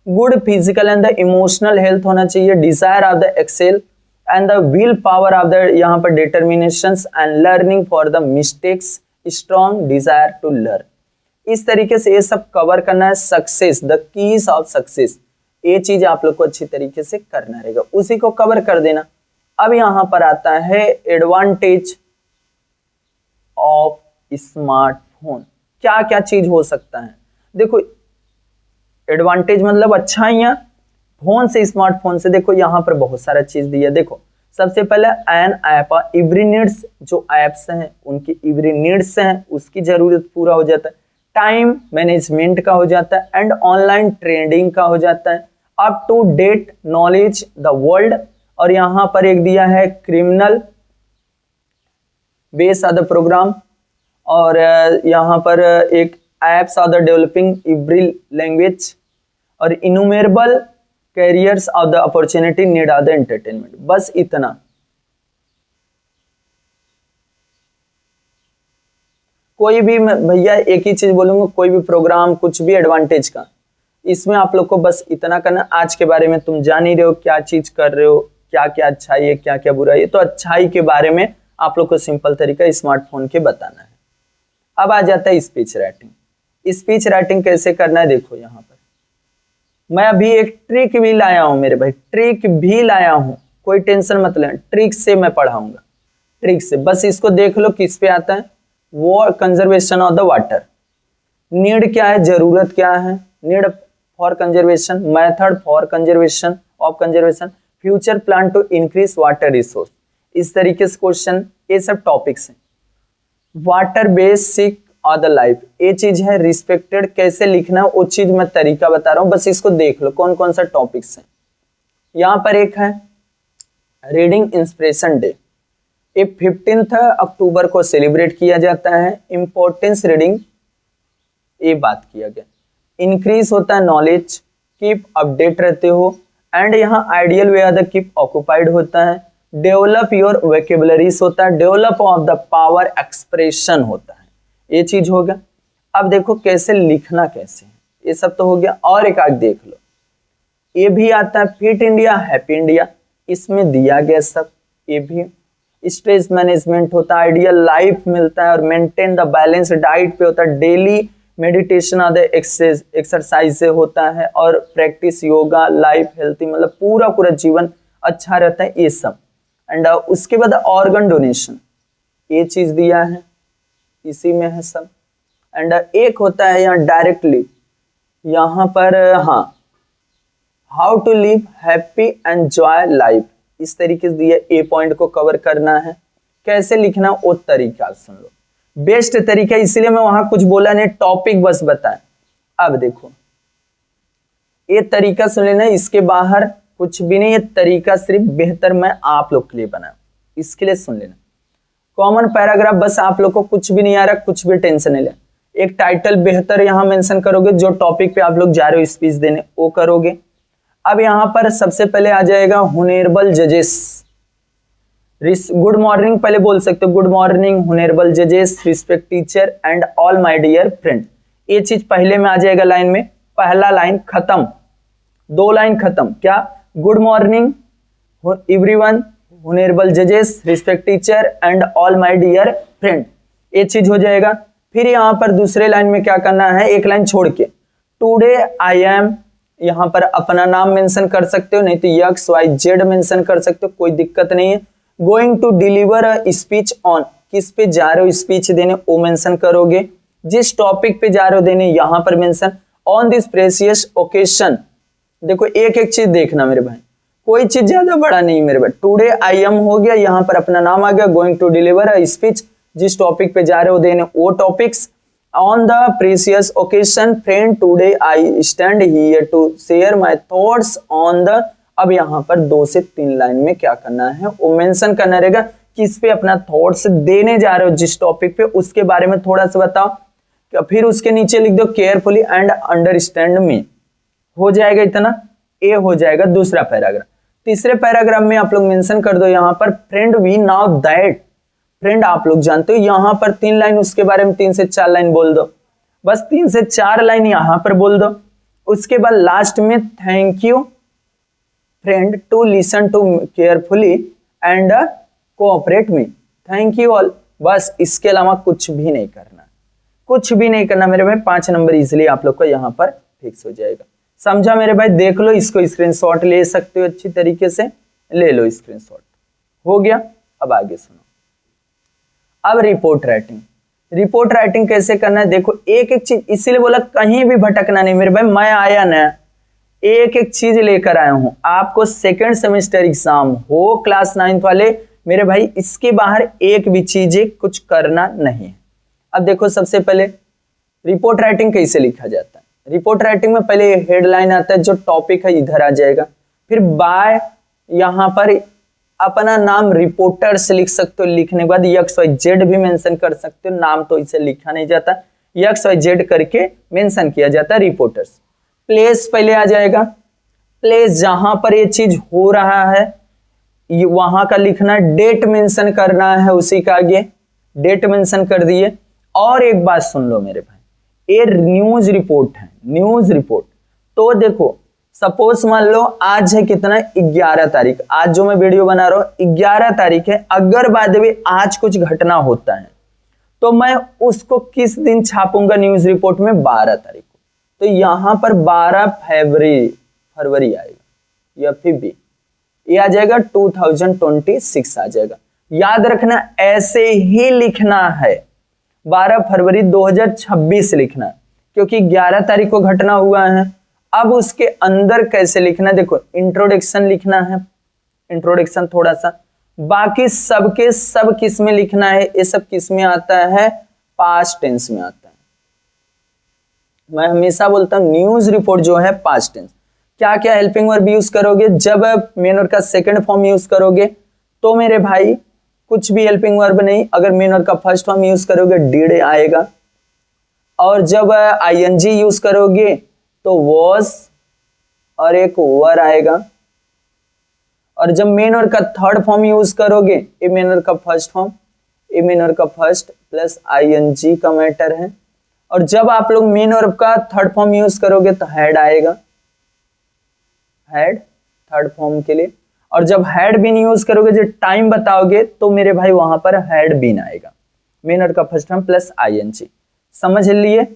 A: good physical and the emotional health होना चाहिए, desire of the excel and the will power of the यहाँ पर determinations and learning for the mistakes, strong desire to learn. इस तरीके से ये सब कवर करना है। Success, the keys of success, ये चीज आप लोग को अच्छी तरीके से करना रहेगा, उसी को कवर कर देना। अब यहां पर आता है एडवांटेज ऑफ स्मार्टफोन, क्या क्या चीज हो सकता है। देखो एडवांटेज मतलब अच्छाइयां फोन से, स्मार्टफोन से। देखो यहां पर बहुत सारा चीज दिया। देखो सबसे पहले एन ऐप, एवरी नीड्स, जो एप्स हैं उनकी एवरी नीड्स हैं उसकी जरूरत पूरा हो जाता है, टाइम मैनेजमेंट का हो जाता है, एंड ऑनलाइन ट्रेडिंग का हो जाता है, up to date knowledge the world, और यहां पर एक दिया है criminal base of the program, और यहां पर एक apps of the developing every language, और innumerable careers of the opportunity need of the entertainment. बस इतना। कोई भी भैया एक ही चीज बोलूंगा, कोई भी प्रोग्राम कुछ भी एडवांटेज का, इसमें आप लोग को बस इतना करना, आज के बारे में तुम जान ही रहे हो, क्या चीज कर रहे हो, क्या क्या अच्छाई है, क्या क्या बुराई है। तो अच्छाई के बारे में आप लोग को सिंपल तरीका स्मार्टफोन के बताना है। अब आ जाता है स्पीच राइटिंग। स्पीच राइटिंग कैसे करना है, देखो यहाँ पर मैं अभी एक ट्रिक भी लाया हूं मेरे भाई, ट्रिक भी लाया हूं, कोई टेंशन मत लेना, ट्रिक से मैं पढ़ाऊंगा, ट्रिक से। बस इसको देख लो किस पे आता है, वो conservation of the water. Need क्या है, जरूरत क्या है, need for conservation, method for conservation of conservation, future plan to increase water resource. इस तरीके से क्वेश्चन, ये सब टॉपिक्स हैं। वाटर बेसिक और द लाइफ, ये चीज है। रिस्पेक्टेड कैसे लिखना वो चीज मैं तरीका बता रहा हूं, बस इसको देख लो कौन कौन सा टॉपिक्स है। यहां पर एक है रीडिंग इंस्पिरेशन डे, ये 15 अक्टूबर को सेलिब्रेट किया जाता है। इंपॉर्टेंस रीडिंग, ये बात किया गया। इंक्रीज होता है नॉलेज, कीप अपडेट रहते हो, एंड यहाँ ideal way the keep occupied होता है। डेवलप योर वोकैबुलरीज होता है, develop of the power expression होता है, ये चीज हो गया। अब देखो कैसे लिखना कैसे है, ये सब तो हो गया। और एक आग देख लो, ये भी आता है फिट इंडिया हैप्पी इंडिया, इसमें दिया गया सब। ये भी स्ट्रेस मैनेजमेंट होता है, आइडियल लाइफ मिलता है, और मेंटेन द बैलेंस डाइट पे होता है। डेली मेडिटेशन आदि एक्सरसाइज से होता है, और प्रैक्टिस योगा, लाइफ हेल्थी, मतलब पूरा पूरा जीवन अच्छा रहता है, ये सब। एंड उसके बाद ऑर्गन डोनेशन, ये चीज दिया है, इसी में है सब। एंड एक होता है यहाँ डायरेक्टली, यहाँ पर हाँ, how to live happy and joy life, इस तरीके से दिया। ए पॉइंट को कवर करना है, कैसे लिखना वो तरीका सुन लो, बेस्ट तरीका, इसलिए मैं वहां कुछ बोला नहीं, टॉपिक बस बताएं। अब देखो ये तरीका सुन लेना, इसके बाहर कुछ भी नहीं, ये तरीका सिर्फ बेहतर मैं आप लोग के लिए बनाया, इसके लिए सुन लेना। कॉमन पैराग्राफ, बस आप लोग को कुछ भी नहीं आ रहा, कुछ भी टेंशन नहीं लेना। एक टाइटल बेहतर यहाँ मेंशन करोगे, जो टॉपिक पे आप लोग जा रहे हो स्पीच देने वो करोगे। अब यहाँ पर सबसे पहले आ जाएगा हुनेरबल जजेस, गुड मॉर्निंग पहले बोल सकते हो, गुड मॉर्निंग हुनेरबल जजेस, respect teacher and all my dear friend, ये चीज पहले में आ जाएगा लाइन में। पहला लाइन खत्म, 2 लाइन खत्म, क्या, गुड मॉर्निंग एवरीवन, हुनेरबल जजेस, respect teacher and all my dear friend, ये चीज हो जाएगा। फिर यहाँ पर दूसरे लाइन में क्या करना है, एक लाइन छोड़ के, टुडे आई एम, यहाँ पर अपना नाम मेंशन कर सकते हो, नहीं तो एक्स वाई जेड मेंशन कर सकते हो, कोई दिक्कत नहीं है। Going to deliver a speech on, किस पे जा रहे हो स्पीच देने वो मेंशन करोगे, जिस टॉपिक पे जा रहे हो देने यहाँ पर mention. On this precious occasion, देखो एक एक चीज देखना मेरे भाई, कोई चीज ज्यादा बड़ा नहीं मेरे भाई। टुडे आई एम हो गया, यहाँ पर अपना नाम आ गया। Going to deliver a speech, जिस टॉपिक पे जा रहे हो देने वो topics. On the precious occasion friend today I stand here to share my thoughts on the, अब यहाँ पर 2 से 3 लाइन में क्या करना है वो मेंशन करना रहेगा, किस पे अपना थॉट्स देने जा रहे हो, जिस टॉपिक पे उसके बारे में थोड़ा सा बताओ। फिर उसके नीचे लिख दो केयरफुली एंड अंडरस्टैंड मी, हो जाएगा इतना, ए हो जाएगा दूसरा पैराग्राफ। तीसरे पैराग्राफ में आप लोग मेंशन कर दो यहाँ पर friend we now that, friend आप लोग जानते हो, यहाँ पर 3 लाइन उसके बारे में 3 से 4 लाइन बोल दो, बस 3 से 4 लाइन यहाँ पर बोल दो। उसके बाद लास्ट में thank you friend to listen to carefully and cooperate me, thank you all, बस इसके अलावा कुछ भी नहीं करना, कुछ भी नहीं करना मेरे भाई। 5 नंबर इजिली आप लोग को यहाँ पर फिक्स हो जाएगा। समझा मेरे भाई, देख लो, इसको स्क्रीनशॉट ले सकते हो, अच्छी तरीके से ले लो स्क्रीनशॉट, हो गया। अब आगे सुनो, अब रिपोर्ट राइटिंग। रिपोर्ट राइटिंग कैसे करना है, देखो एक एक चीज, इसीलिए बोला कहीं भी भटकना नहीं मेरे भाई, मैं आया ना एक एक चीज लेकर आया हूं आपको। सेकंड सेमेस्टर एग्जाम हो क्लास 9th वाले मेरे भाई, इसके बाहर एक भी चीजें कुछ करना नहीं है। अब देखो सबसे पहले रिपोर्ट राइटिंग कैसे लिखा जाता है। रिपोर्ट राइटिंग में पहले हेडलाइन आता है, जो टॉपिक है इधर आ जाएगा। फिर बाय, यहाँ पर अपना नाम रिपोर्टर्स लिख सकते हो, लिखने के बाद एक्स वाई जेड भी मेंशन कर सकते हो, नाम तो इसे लिखा नहीं जाता, एक्स वाई जेड करके मेंशन किया जाता है रिपोर्टर्स। प्लेस पहले आ जाएगा, प्लेस जहां पर ये चीज हो रहा है वहां का लिखना, डेट मेंशन करना है उसी का आगे, डेट मेंशन कर दिए। और एक बात सुन लो मेरे भाई, ये न्यूज रिपोर्ट है, न्यूज रिपोर्ट तो देखो सपोज मान लो आज है कितना 11 तारीख, आज जो मैं वीडियो बना रहा हूं 11 तारीख है, अगर बाय द वे आज कुछ घटना होता है तो मैं उसको किस दिन छापूंगा न्यूज रिपोर्ट में? 12 तारीख को। तो यहां पर 12 फरवरी आएगा या फिर बी, ये आ जाएगा 2026 आ जाएगा। याद रखना ऐसे ही लिखना है, 12 फरवरी 2026 लिखना, क्योंकि 11 तारीख को घटना हुआ है। अब उसके अंदर कैसे लिखना, देखो इंट्रोडक्शन लिखना है, इंट्रोडक्शन थोड़ा सा, बाकी सबके सब किस में लिखना है? ये सब किस में आता है? पास्ट टेंस में आता है। मैं हमेशा बोलता हूं न्यूज रिपोर्ट जो है पास्ट टेंस। क्या क्या हेल्पिंग वर्ब यूज करोगे? जब मेन वर्ब का सेकंड फॉर्म यूज करोगे तो मेरे भाई कुछ भी हेल्पिंग वर्ब नहीं, अगर मेन वर्ब का फर्स्ट फॉर्म यूज करोगे डिड आएगा, और जब आईएनजी यूज करोगे तो वॉज और एक वर आएगा, और जब मेन वर्ब का थर्ड फॉर्म यूज करोगे, ए मेन वर्ब का फर्स्ट फॉर्म, ए मेन वर्ब का फर्स्ट प्लस आईएनजी का मैटर है, और जब आप लोग मेन वर्ब का थर्ड फॉर्म यूज करोगे तो हैड आएगा, हैड थर्ड फॉर्म के लिए, और जब हैड बीन यूज करोगे जब टाइम बताओगे तो मेरे भाई वहां पर हैड बीन आएगा, मेन वर्ब का फर्स्ट फॉर्म प्लस आईएनजी। समझ लिए?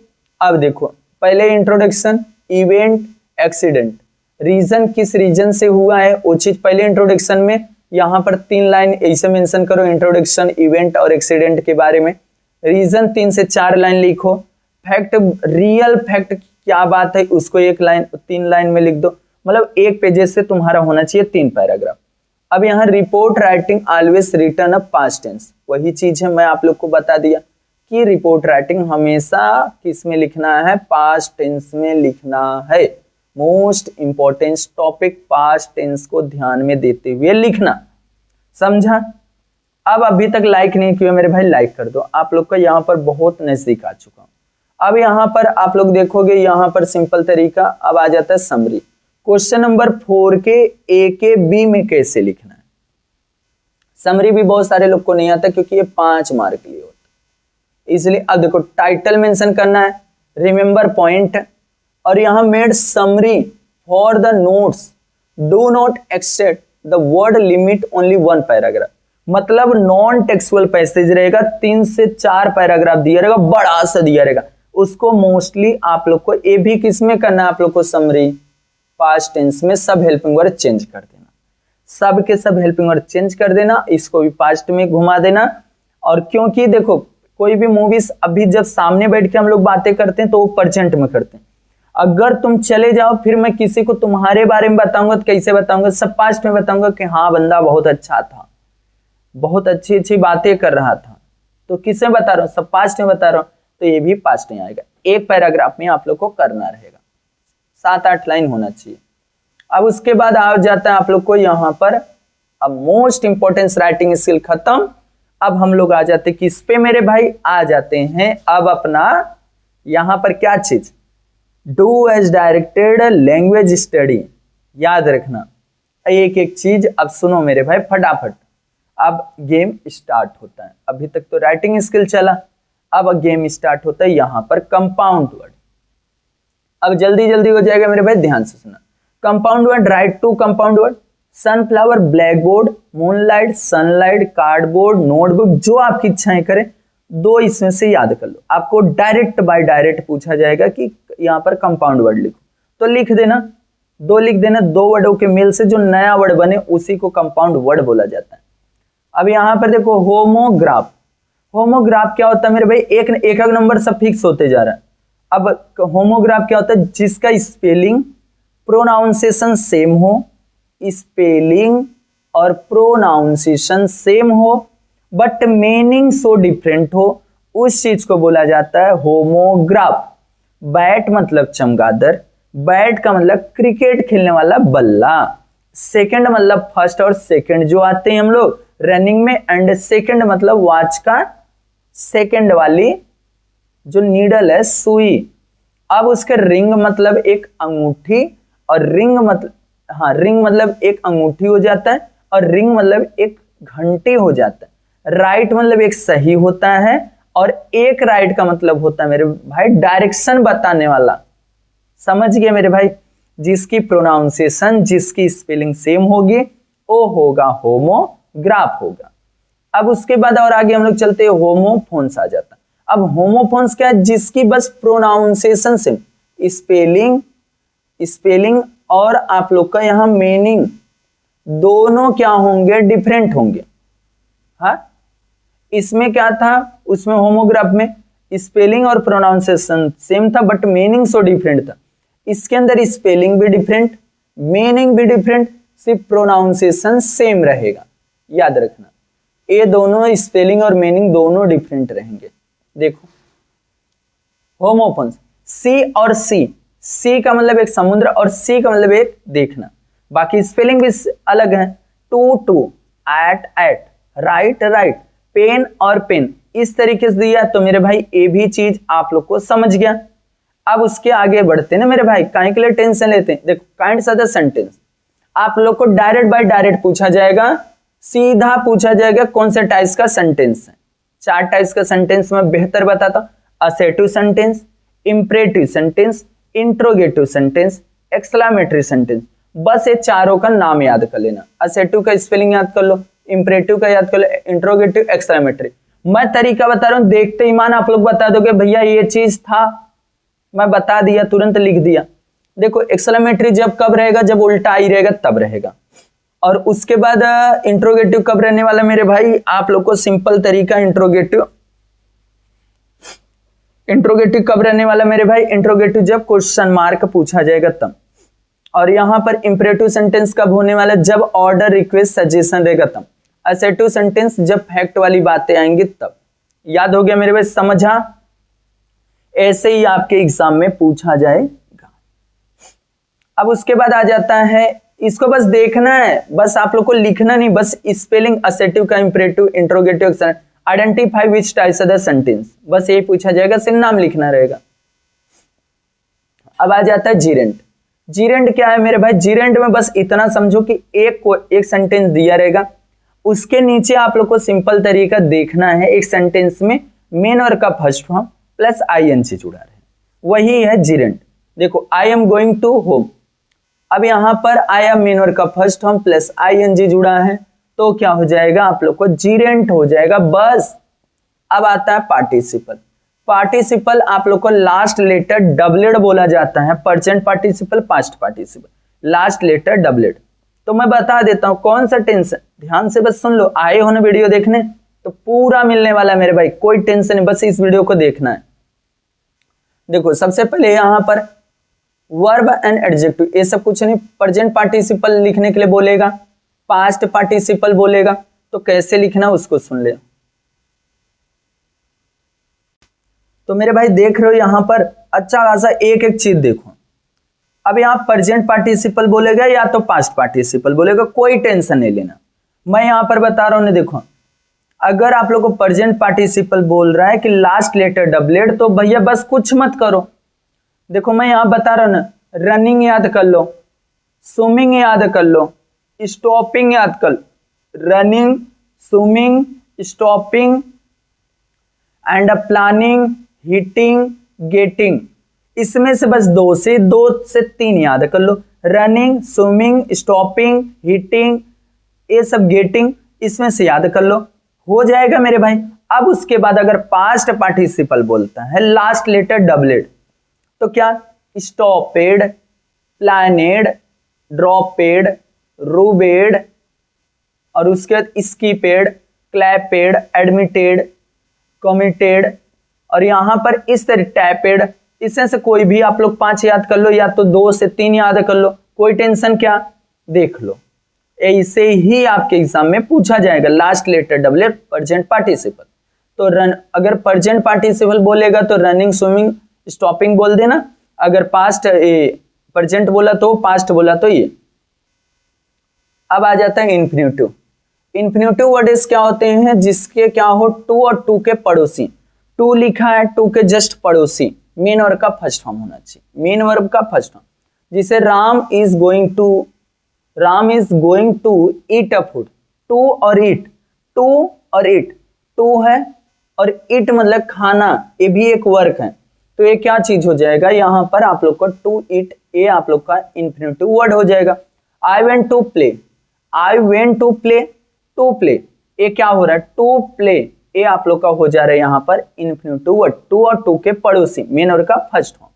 A: अब देखो पहले इंट्रोडक्शन, इवेंट, एक्सीडेंट, रीजन किस रीजन से हुआ है वो चीज पहले इंट्रोडक्शन में, यहां पर 3 लाइन ऐसे मेंशन करो इंट्रोडक्शन, इवेंट और एक्सीडेंट के बारे में। रीजन 3 से 4 लाइन लिखो। फैक्ट, रियल फैक्ट क्या बात है उसको 1 लाइन 3 लाइन में लिख दो, मतलब 1 पेजेस से तुम्हारा होना चाहिए 3 पैराग्राफ। अब यहाँ report writing always written up past tense, वही चीज है मैं आप लोग को बता दिया कि रिपोर्ट राइटिंग हमेशा किस में लिखना है? पास्ट टेंस में लिखना है। Most important topic past tense को ध्यान में देते हुए लिखना, समझा? अब अभी तक लाइक नहीं किया मेरे भाई, लाइक कर दो। आप लोग का यहाँ पर बहुत नजदीक आ चुका हूं। अब यहाँ पर आप लोग देखोगे यहाँ पर सिंपल तरीका अब आ जाता है समरी। क्वेश्चन नंबर 4 के ए के बी में कैसे लिखना है? समरी भी बहुत सारे लोग को नहीं आता क्योंकि ये 5 मार्क के लिए होता है, इसलिए अब देखो टाइटल मेंशन करना है, रिमेंबर पॉइंट, और यहां made summary for the notes, do not accessed the word limit only 1 paragraph, मतलब नॉन टेक्सुअल पैसेज रहेगा, 3 से 4 पैराग्राफ दिया रहेगा, बड़ा सा दिया रहेगा, उसको मोस्टली आप लोग को ये भी किस में करना है? आप लोग को समरी पास्ट टेंस में सब हेल्पिंग वर्ड चेंज कर देना, सब के सब हेल्पिंग वर्ड चेंज कर देना, इसको भी पास्ट में घुमा देना। और क्योंकि देखो कोई भी मूवीज अभी जब सामने बैठ के हम लोग बातें करते हैं तो वो प्रेजेंट में करते हैं, अगर तुम चले जाओ फिर मैं किसी को तुम्हारे बारे में बताऊंगा तो कैसे बताऊंगा? सब पास्ट में बताऊंगा कि हाँ बंदा बहुत अच्छा था, बहुत अच्छी अच्छी बातें कर रहा था, तो किसे बता रहा हूँ? सब पास्ट में बता रहा हूँ, तो ये भी पास्ट में आएगा। 1 पैराग्राफ में आप लोग को करना रहेगा, 7-8 लाइन होना चाहिए। अब उसके बाद आ जाता है आप लोग को यहाँ पर अब मोस्ट इंपॉर्टेंट राइटिंग स्किल खत्म। अब हम लोग आ जाते किस पे मेरे भाई? आ जाते हैं अब अपना यहाँ पर क्या चीज? Do as directed language study. याद रखना एक एक चीज। अब सुनो मेरे भाई फटाफट, अब गेम स्टार्ट होता है। अभी तक तो राइटिंग स्किल चला, अब गेम स्टार्ट होता है यहाँ पर कंपाउंड वर्ड। अब जल्दी जल्दी हो जाएगा मेरे भाई, ध्यान से सुना। Compound word, write to compound word, sunflower, black board, moonlight, sunlight, cardboard, notebook, जो आपकी इच्छाएं करें, 2 इसमें से याद कर लो। आपको डायरेक्ट बाय डायरेक्ट पूछा जाएगा कि यहाँ पर कंपाउंड वर्ड लिखो, तो लिख देना, 2 लिख देना। 2 वर्डों के मेल से जो नया वर्ड बने उसी को कंपाउंड वर्ड बोला जाता है। अब यहाँ पर देखो होमोग्राफ। होमोग्राफ क्या होता है मेरे भाई? एक नंबर सब फिक्स होते जा रहा है। अब होमोग्राफ क्या होता है? जिसका स्पेलिंग प्रोनाउंसिएशन सेम हो, स्पेलिंग और प्रोनाउंसिएशन सेम हो बट मीनिंग सो डिफरेंट हो, उस चीज को बोला जाता है होमोग्राफ। बैट मतलब चमगादड़, बैट का मतलब क्रिकेट खेलने वाला बल्ला, सेकंड मतलब फर्स्ट और सेकंड जो आते हैं हम लोग रनिंग में, एंड सेकंड मतलब वॉच का सेकंड वाली जो नीडल है, सुई। अब उसके रिंग मतलब एक अंगूठी, और रिंग मतलब एक अंगूठी हो जाता है, और रिंग मतलब एक घंटी हो जाता है। राइट मतलब एक सही होता है, और एक राइट का मतलब होता है मेरे भाई डायरेक्शन बताने वाला। समझ गए मेरे भाई? जिसकी प्रोनाउंसिएशन, जिसकी स्पेलिंग सेम होगी वो होगा होमोग्राफ होगा। अब उसके बाद और आगे हम लोग चलते हैं, होमोफोन्स आ जाता। अब होमोफोन्स क्या है? जिसकी बस प्रोनाउंसिएशन सेम, स्पेलिंग और आप लोग का यहां मीनिंग दोनों क्या होंगे? डिफरेंट होंगे। हाँ, इसमें क्या था? उसमें होमोग्राफ में स्पेलिंग और प्रोनाउंसिएशन सेम था बट मीनिंग सो डिफरेंट था। इसके अंदर स्पेलिंग भी डिफरेंट, मीनिंग भी डिफरेंट, सिर्फ प्रोनाउंसिएशन सेम रहेगा। याद रखना, ये दोनों स्पेलिंग और मीनिंग दोनों डिफरेंट रहेंगे। देखो होमोफोन्स, सी और सी का मतलब एक समुद्र और सी का मतलब एक देखना, बाकी स्पेलिंग भी अलग है। टू एट राइट, पेन और पेन इस तरीके से दिया। तो मेरे भाई ये भी चीज आप लोग को समझ गया। अब उसके आगे बढ़ते हैं ना मेरे भाई, काहे के लिए टेंशन लेते हैं? देखो काइंड्स ऑफ द सेंटेंस आप लोग को डायरेक्ट बाय डायरेक्ट पूछा जाएगा, सीधा पूछा जाएगा कौन से टाइप्स का सेंटेंस है। 4 टाइप्स का सेंटेंस मैं बेहतर बताता हूं, assertive sentence, imperative sentence, interrogative sentence, exclamatory sentence. बस ये चारों का नाम याद कर लेना। असर्टिव का स्पेलिंग याद कर लो, इंपरेटिव का याद कर लो, इंट्रोगेटिव, एक्सक्लेमेटरी। मैं तरीका बता रहा हूं, देखते ही मान आप लोग बता दोगे भैया ये चीज था, मैं बता दिया, तुरंत लिख दिया। देखो एक्सक्लेमेटरी जब कब रहेगा? जब उल्टा आई रहेगा तब रहेगा। और उसके बाद इंट्रोगेटिव कब रहने वाला मेरे भाई? आप लोग को सिंपल तरीका, इंट्रोगेटिव कब रहने वाला मेरे भाई? इंट्रोगेटिव जब क्वेश्चन मार्क पूछा जाएगा तब। और यहां पर इंपरेटिव सेंटेंस कब होने वाला? जब ऑर्डर, रिक्वेस्ट, सजेशन रहेगा तब। असर्टिव सेंटेंस जब फैक्ट वाली बातें आएंगी तब। याद हो गया मेरे भाई? समझा? ऐसे ही आपके एग्जाम में पूछा जाएगा। अब उसके बाद आ जाता है, इसको बस देखना है, बस आप लोग को लिखना नहीं, बस स्पेलिंग असर्टिव का, imperative, interrogative, identify which types of the sentence, बस यही पूछा जाएगा, सिर्फ नाम लिखना रहेगा। अब आ जाता है जीरेंड। जीरेंड क्या है मेरे भाई? जीरेंड में बस इतना समझो कि एक सेंटेंस दिया रहेगा, उसके नीचे आप लोग को सिंपल तरीका देखना है, एक सेंटेंस में मेन वर्ब का फर्स्ट फॉर्म प्लस आईएनजी जुड़ा रहे, वही है जीरेंड। देखो I am going to home, अब यहां पर आई एम मेन वर्ब का फर्स्ट फॉर्म प्लस आईएनजी जुड़ा है, तो क्या हो जाएगा? आप लोग को जीरेंट हो जाएगा बस। अब आता है पार्टिसिपल। पार्टिसिपल आप लोग को लास्ट लेटर डबलेट बोला जाता है, present participle, past participle, last letter doublet. तो मैं बता देता हूं कौन सा टेंस है, ध्यान से बस सुन लो। आए हो ना वीडियो देखने तो पूरा मिलने वाला है मेरे भाई, कोई टेंशन नहीं, बस इस वीडियो को देखना है। देखो सबसे पहले यहां पर वर्ब एंड एडजेक्टिव, ये सब कुछ नहीं, प्रेजेंट पार्टिसिपल लिखने के लिए बोलेगा, पास्ट पार्टिसिपल बोलेगा, तो कैसे लिखना उसको सुन ले। तो मेरे भाई देख रहे हो यहां पर अच्छा खासा एक एक चीज देखो। अब यहां प्रेजेंट पार्टिसिपल बोलेगा या तो पास्ट पार्टिसिपल बोलेगा, कोई टेंशन नहीं लेना। मैं यहां पर बता रहा हूं ना, देखो अगर आप लोग को प्रेजेंट पार्टिसिपल बोल रहा है कि लास्ट लेटर डबलेट, तो भैया बस कुछ मत करो। देखो मैं यहां बता रहा हूं ना, रनिंग याद कर लो, स्विमिंग याद कर लो, स्टॉपिंग याद कर लो, running, swimming, stopping and planning, hitting, getting, इसमें से बस दो से तीन याद कर लो। रनिंग, स्विमिंग, स्टॉपिंग, हिटिंग, ये सब गेटिंग, इसमें से याद कर लो, हो जाएगा मेरे भाई। अब उसके बाद अगर पास्ट पार्टिसिपल बोलता है लास्ट लेटर डबलेट, तो क्या? स्टॉपेड, प्लानेड, ड्रॉपेड, रूबेड, और उसके बाद स्कीपेड, क्लैपेड, एडमिटेड, कमिटेड, और यहां पर इस तरह टैपेड, इसमें से कोई भी आप लोग 5 याद कर लो या तो 2 से 3 याद कर लो, कोई टेंशन क्या, देख लो। ऐसे ही आपके एग्जाम में पूछा जाएगा last letter doublet present participle. तो अगर प्रेजेंट पार्टिसिपल बोलेगा तो रनिंग, स्विमिंग, स्टॉपिंग बोल देना, अगर पास्ट प्रेजेंट बोला तो पास्ट बोला तो ये। अब आ जाता है इन्फिनिटिव। इन्फिनिटिव वर्ड्स क्या होते हैं? जिसके क्या हो, टू और टू के पड़ोसी। टू लिखा है, टू के जस्ट पड़ोसी, मेन वर्ब का फर्स्ट फॉर्म होना चाहिए, मेन वर्ब का फर्स्ट फॉर्म। जिसे Ram is going to eat a food, to और ईट, टू है और ईट मतलब खाना, ये भी एक वर्क है, तो ये क्या चीज हो जाएगा? यहां पर आप लोग को टू ईट ये आप लोग का इन्फिनेटिव वर्ड हो जाएगा। I went to play, I went to play, to play, ये क्या हो रहा है, टू प्ले, ये आप लोग का हो जा रहा है यहाँ पर इन्फिनेटिव वर्ड, टू और टू के पड़ोसी, मेन वर्ड का फर्स्ट फॉर्म।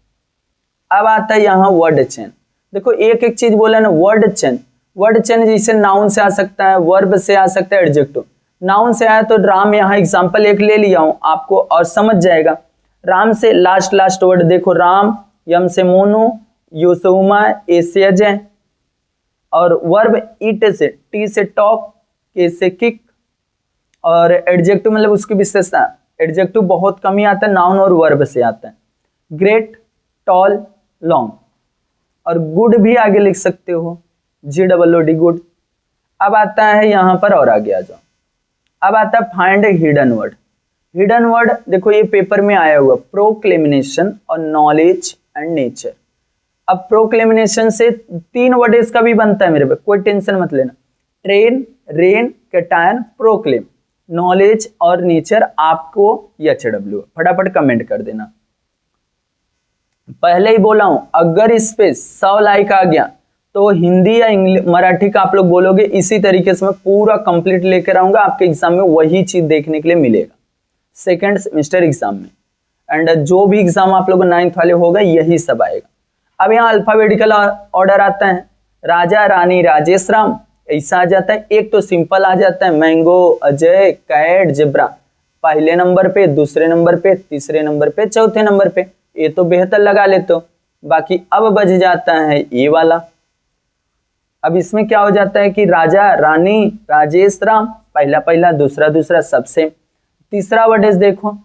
A: अब आता है यहाँ वर्ड चेन। देखो एक एक चीज बोला ना, वर्ड चेन, वर्ड चेन जैसे नाउन से आ सकता है, वर्ब से आ सकता है, एडजेक्टिव। नाउन से आया तो राम, यहाँ एग्जांपल एक ले लिया हूं आपको और समझ जाएगा। राम से लास्ट वर्ड देखो, राम, यम से मोनू, यू से उमा, ए से अजय, और वर्ब ईट से, टी से टॉक, के से किक, और एडजेक्टिव मतलब उसकी विशेषता, एडजेक्टिव बहुत कम ही आता है, नाउन और वर्ब से आता है। ग्रेट, टॉल, लॉन्ग, और गुड भी आगे लिख सकते हो, GOOD, गुड। अब आता है यहाँ पर, और आगे आ जाओ, अब आता है find hidden word. Hidden word देखो ये पेपर में आया हुआ, प्रोक्लेमिनेशन और नॉलेज एंड नेचर। अब प्रोक्लेमिनेशन से 3 वर्ड इसका भी बनता है मेरे पे, कोई टेंशन मत लेना। Train, rain, cation, proclaim, knowledge और नेचर आपको HW, फटाफट कमेंट कर देना। पहले ही बोला हूं, अगर इस पे 100 लाइक आ गया तो हिंदी या इंग्लिश मराठी का आप लोग बोलोगे, इसी तरीके से मैं पूरा कंप्लीट लेकर आऊंगा आपके एग्जाम में, वही चीज देखने के लिए मिलेगा सेकेंड सेमेस्टर एग्जाम में। एंड जो भी एग्जाम आप लोग 9th वाले होगा यही सब आएगा। अब यहाँ अल्फाबेटिकल ऑर्डर आता है, राजा, रानी, राजेश, राम, ऐसा आ जाता है। एक तो सिंपल आ जाता है, मैंगो, अजय, कैट, जेब्रा, पहले नंबर पे, दूसरे नंबर पे, तीसरे नंबर पे, चौथे नंबर पे, ये तो बेहतर लगा लेते हो। बाकी अब बच जाता है ये वाला। अब इसमें क्या हो जाता है कि राजा, रानी, राजेश, राम, पहला दूसरा दूसरा, सबसे। तीसरा वर्ड देखो,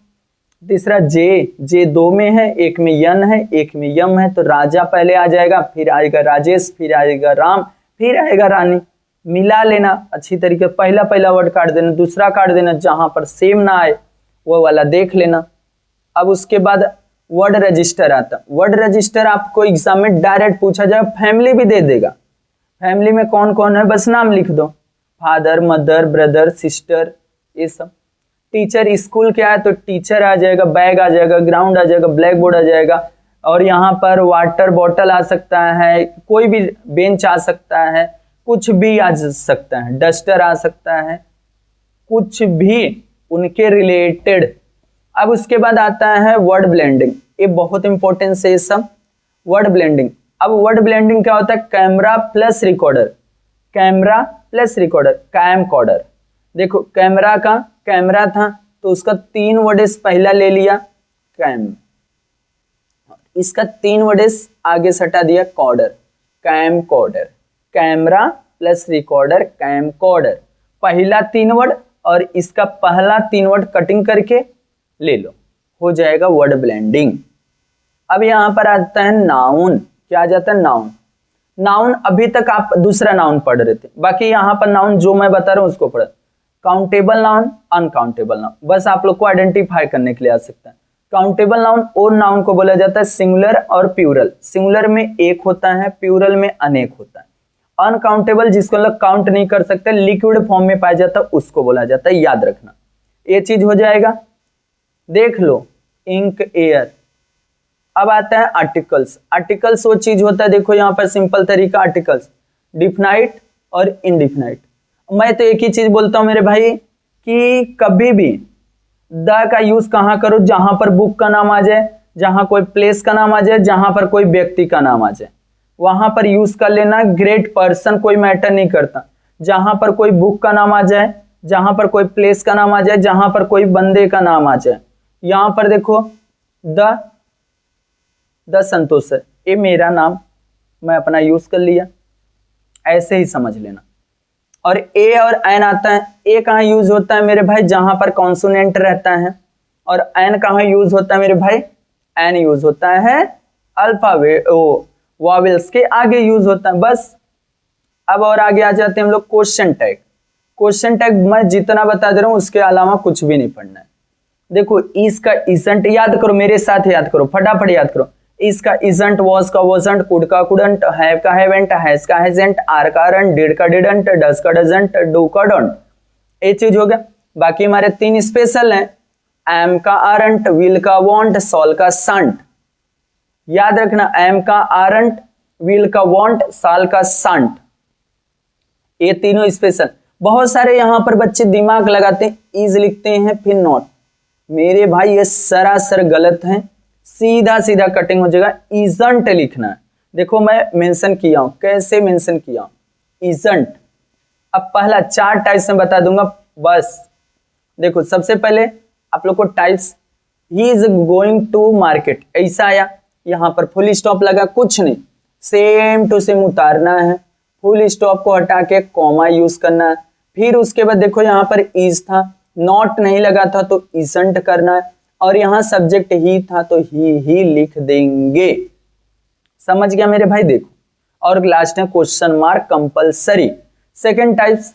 A: तीसरा जे 2 में है, एक में यन है, एक में यम है, तो राजा पहले आ जाएगा, फिर आएगा राजेश, फिर आएगा राम, फिर आएगा रानी। मिला लेना अच्छी तरीके, पहला वर्ड काट देना, दूसरा काट देना, जहां पर सेम ना आए वो वाला देख लेना। अब उसके बाद वर्ड रजिस्टर आता। वर्ड रजिस्टर आपको एग्जाम में डायरेक्ट पूछा जाए, फैमिली भी दे देगा, फैमिली में कौन कौन है बस नाम लिख दो, फादर, मदर, ब्रदर, सिस्टर, ये सब। टीचर, स्कूल क्या है तो टीचर आ जाएगा, बैग आ जाएगा, ग्राउंड आ जाएगा, ब्लैक बोर्ड आ जाएगा, और यहाँ पर वाटर बॉटल आ सकता है, कोई भी बेंच आ सकता है, कुछ भी आ सकता है, डस्टर आ सकता है, कुछ भी उनके रिलेटेड। अब उसके बाद आता है वर्ड ब्लेंडिंग, ये बहुत इंपॉर्टेंट है ये सब, वर्ड ब्लेंडिंग। अब वर्ड ब्लेंडिंग क्या होता है, camera plus recorder, camera plus recorder, camcorder. देखो कैमरा का कैमरा था तो उसका 3 वर्ड्स पहला ले लिया कैम, इसका 3 वर्ड्स आगे सटा दिया corder, camcorder, camera plus recorder, camcorder, पहला 3 वर्ड और इसका पहला 3 वर्ड कटिंग करके ले लो, हो जाएगा वर्ड ब्लेंडिंग। अब यहां पर आता है नाउन, क्या आ जाता है नाउन। नाउन अभी तक आप दूसरा नाउन पढ़ रहे थे, बाकी यहां पर नाउन जो मैं बता रहा हूं उसको पढ़। काउंटेबल नाउन, अनकाउंटेबल नाउन, बस आप लोग को आइडेंटिफाई करने के लिए आ सकता है। काउंटेबल नाउन और नाउन को बोला जाता है सिंगुलर और प्लूरल, सिंगुलर में एक होता है, प्लूरल में अनेक होता है। अनकाउंटेबल जिसको लोग काउंट नहीं कर सकते, लिक्विड फॉर्म में पाया जाता है, उसको बोला जाता है, याद रखना ये चीज हो जाएगा। देख लो इंक, एयर। अब आता है आर्टिकल्स। आर्टिकल्स वो चीज होता है, देखो यहाँ पर सिंपल तरीका, आर्टिकल्स डिफिनाइट और इनडिफिनाइट। मैं तो एक ही चीज बोलता हूं मेरे भाई कि कभी भी द का यूज कहां करो, जहां पर बुक का नाम आ जाए, जहां कोई प्लेस का नाम आ जाए, जहां पर कोई व्यक्ति का नाम आ जाए, वहां पर यूज कर लेना। ग्रेट पर्सन कोई मैटर नहीं करता, जहां पर कोई बुक का नाम आ जाए, जहां पर कोई प्लेस का नाम आ जाए, जहां पर कोई बंदे का नाम आ जाए। यहां पर देखो द संतोष है, ये मेरा नाम, मैं अपना यूज कर लिया, ऐसे ही समझ लेना। और ए और एन आता है, ए कहाँ यूज होता है मेरे भाई, जहां पर कॉन्सोनेंट रहता है, और एन कहाँ यूज होता है मेरे भाई, एन यूज होता है अल्फाबेट वॉवेल्स के आगे यूज होता है, बस। अब और आगे आ जाते हैं हम लोग क्वेश्चन टैग। क्वेश्चन टैग मैं जितना बता दे रहा हूं उसके अलावा कुछ भी नहीं पढ़ना है। देखो इसका इजंट याद करो, मेरे साथ याद करो, फटाफट याद करो। इसका इजंट, वॉज का वॉजंट, कुड का कुडंट, हैव का हैवेंट, हैज का हैजेंट, आर का आरंट, डिड का डिडंट, डज का डजंट, डू का डोंट, ये चीज हो गया। बाकी हमारे 3 स्पेशल हैं, एम का आरंट, विल का वॉन्ट, सॉल का संट। याद रखना एम का आरंट, विल का वांट, साल का सांट, ये तीनों स्पेशल। बहुत सारे यहां पर बच्चे दिमाग लगाते हैं, इज लिखते हैं फिर नॉट। मेरे भाई ये सरासर गलत है, सीधा सीधा कटिंग हो जाएगा, इजंट लिखना है। देखो मैं मेंशन किया हूं, कैसे मेंशन किया हूं, इजंट। अब पहला 4 टाइप्स में बता दूंगा बस। देखो सबसे पहले आप लोग को types, he is going to market, ऐसा आया, यहां पर फुल स्टॉप लगा, कुछ नहीं, सेम टू सेम उतारना है, फुल स्टॉप को हटा के कॉमा यूज करना है। फिर उसके बाद देखो यहां पर इज था, नॉट नहीं लगा था तो इजंट करना है, और यहां सब्जेक्ट ही था तो ही लिख देंगे। समझ गया मेरे भाई? देखो, और लास्ट में question mark compulsory. Second types,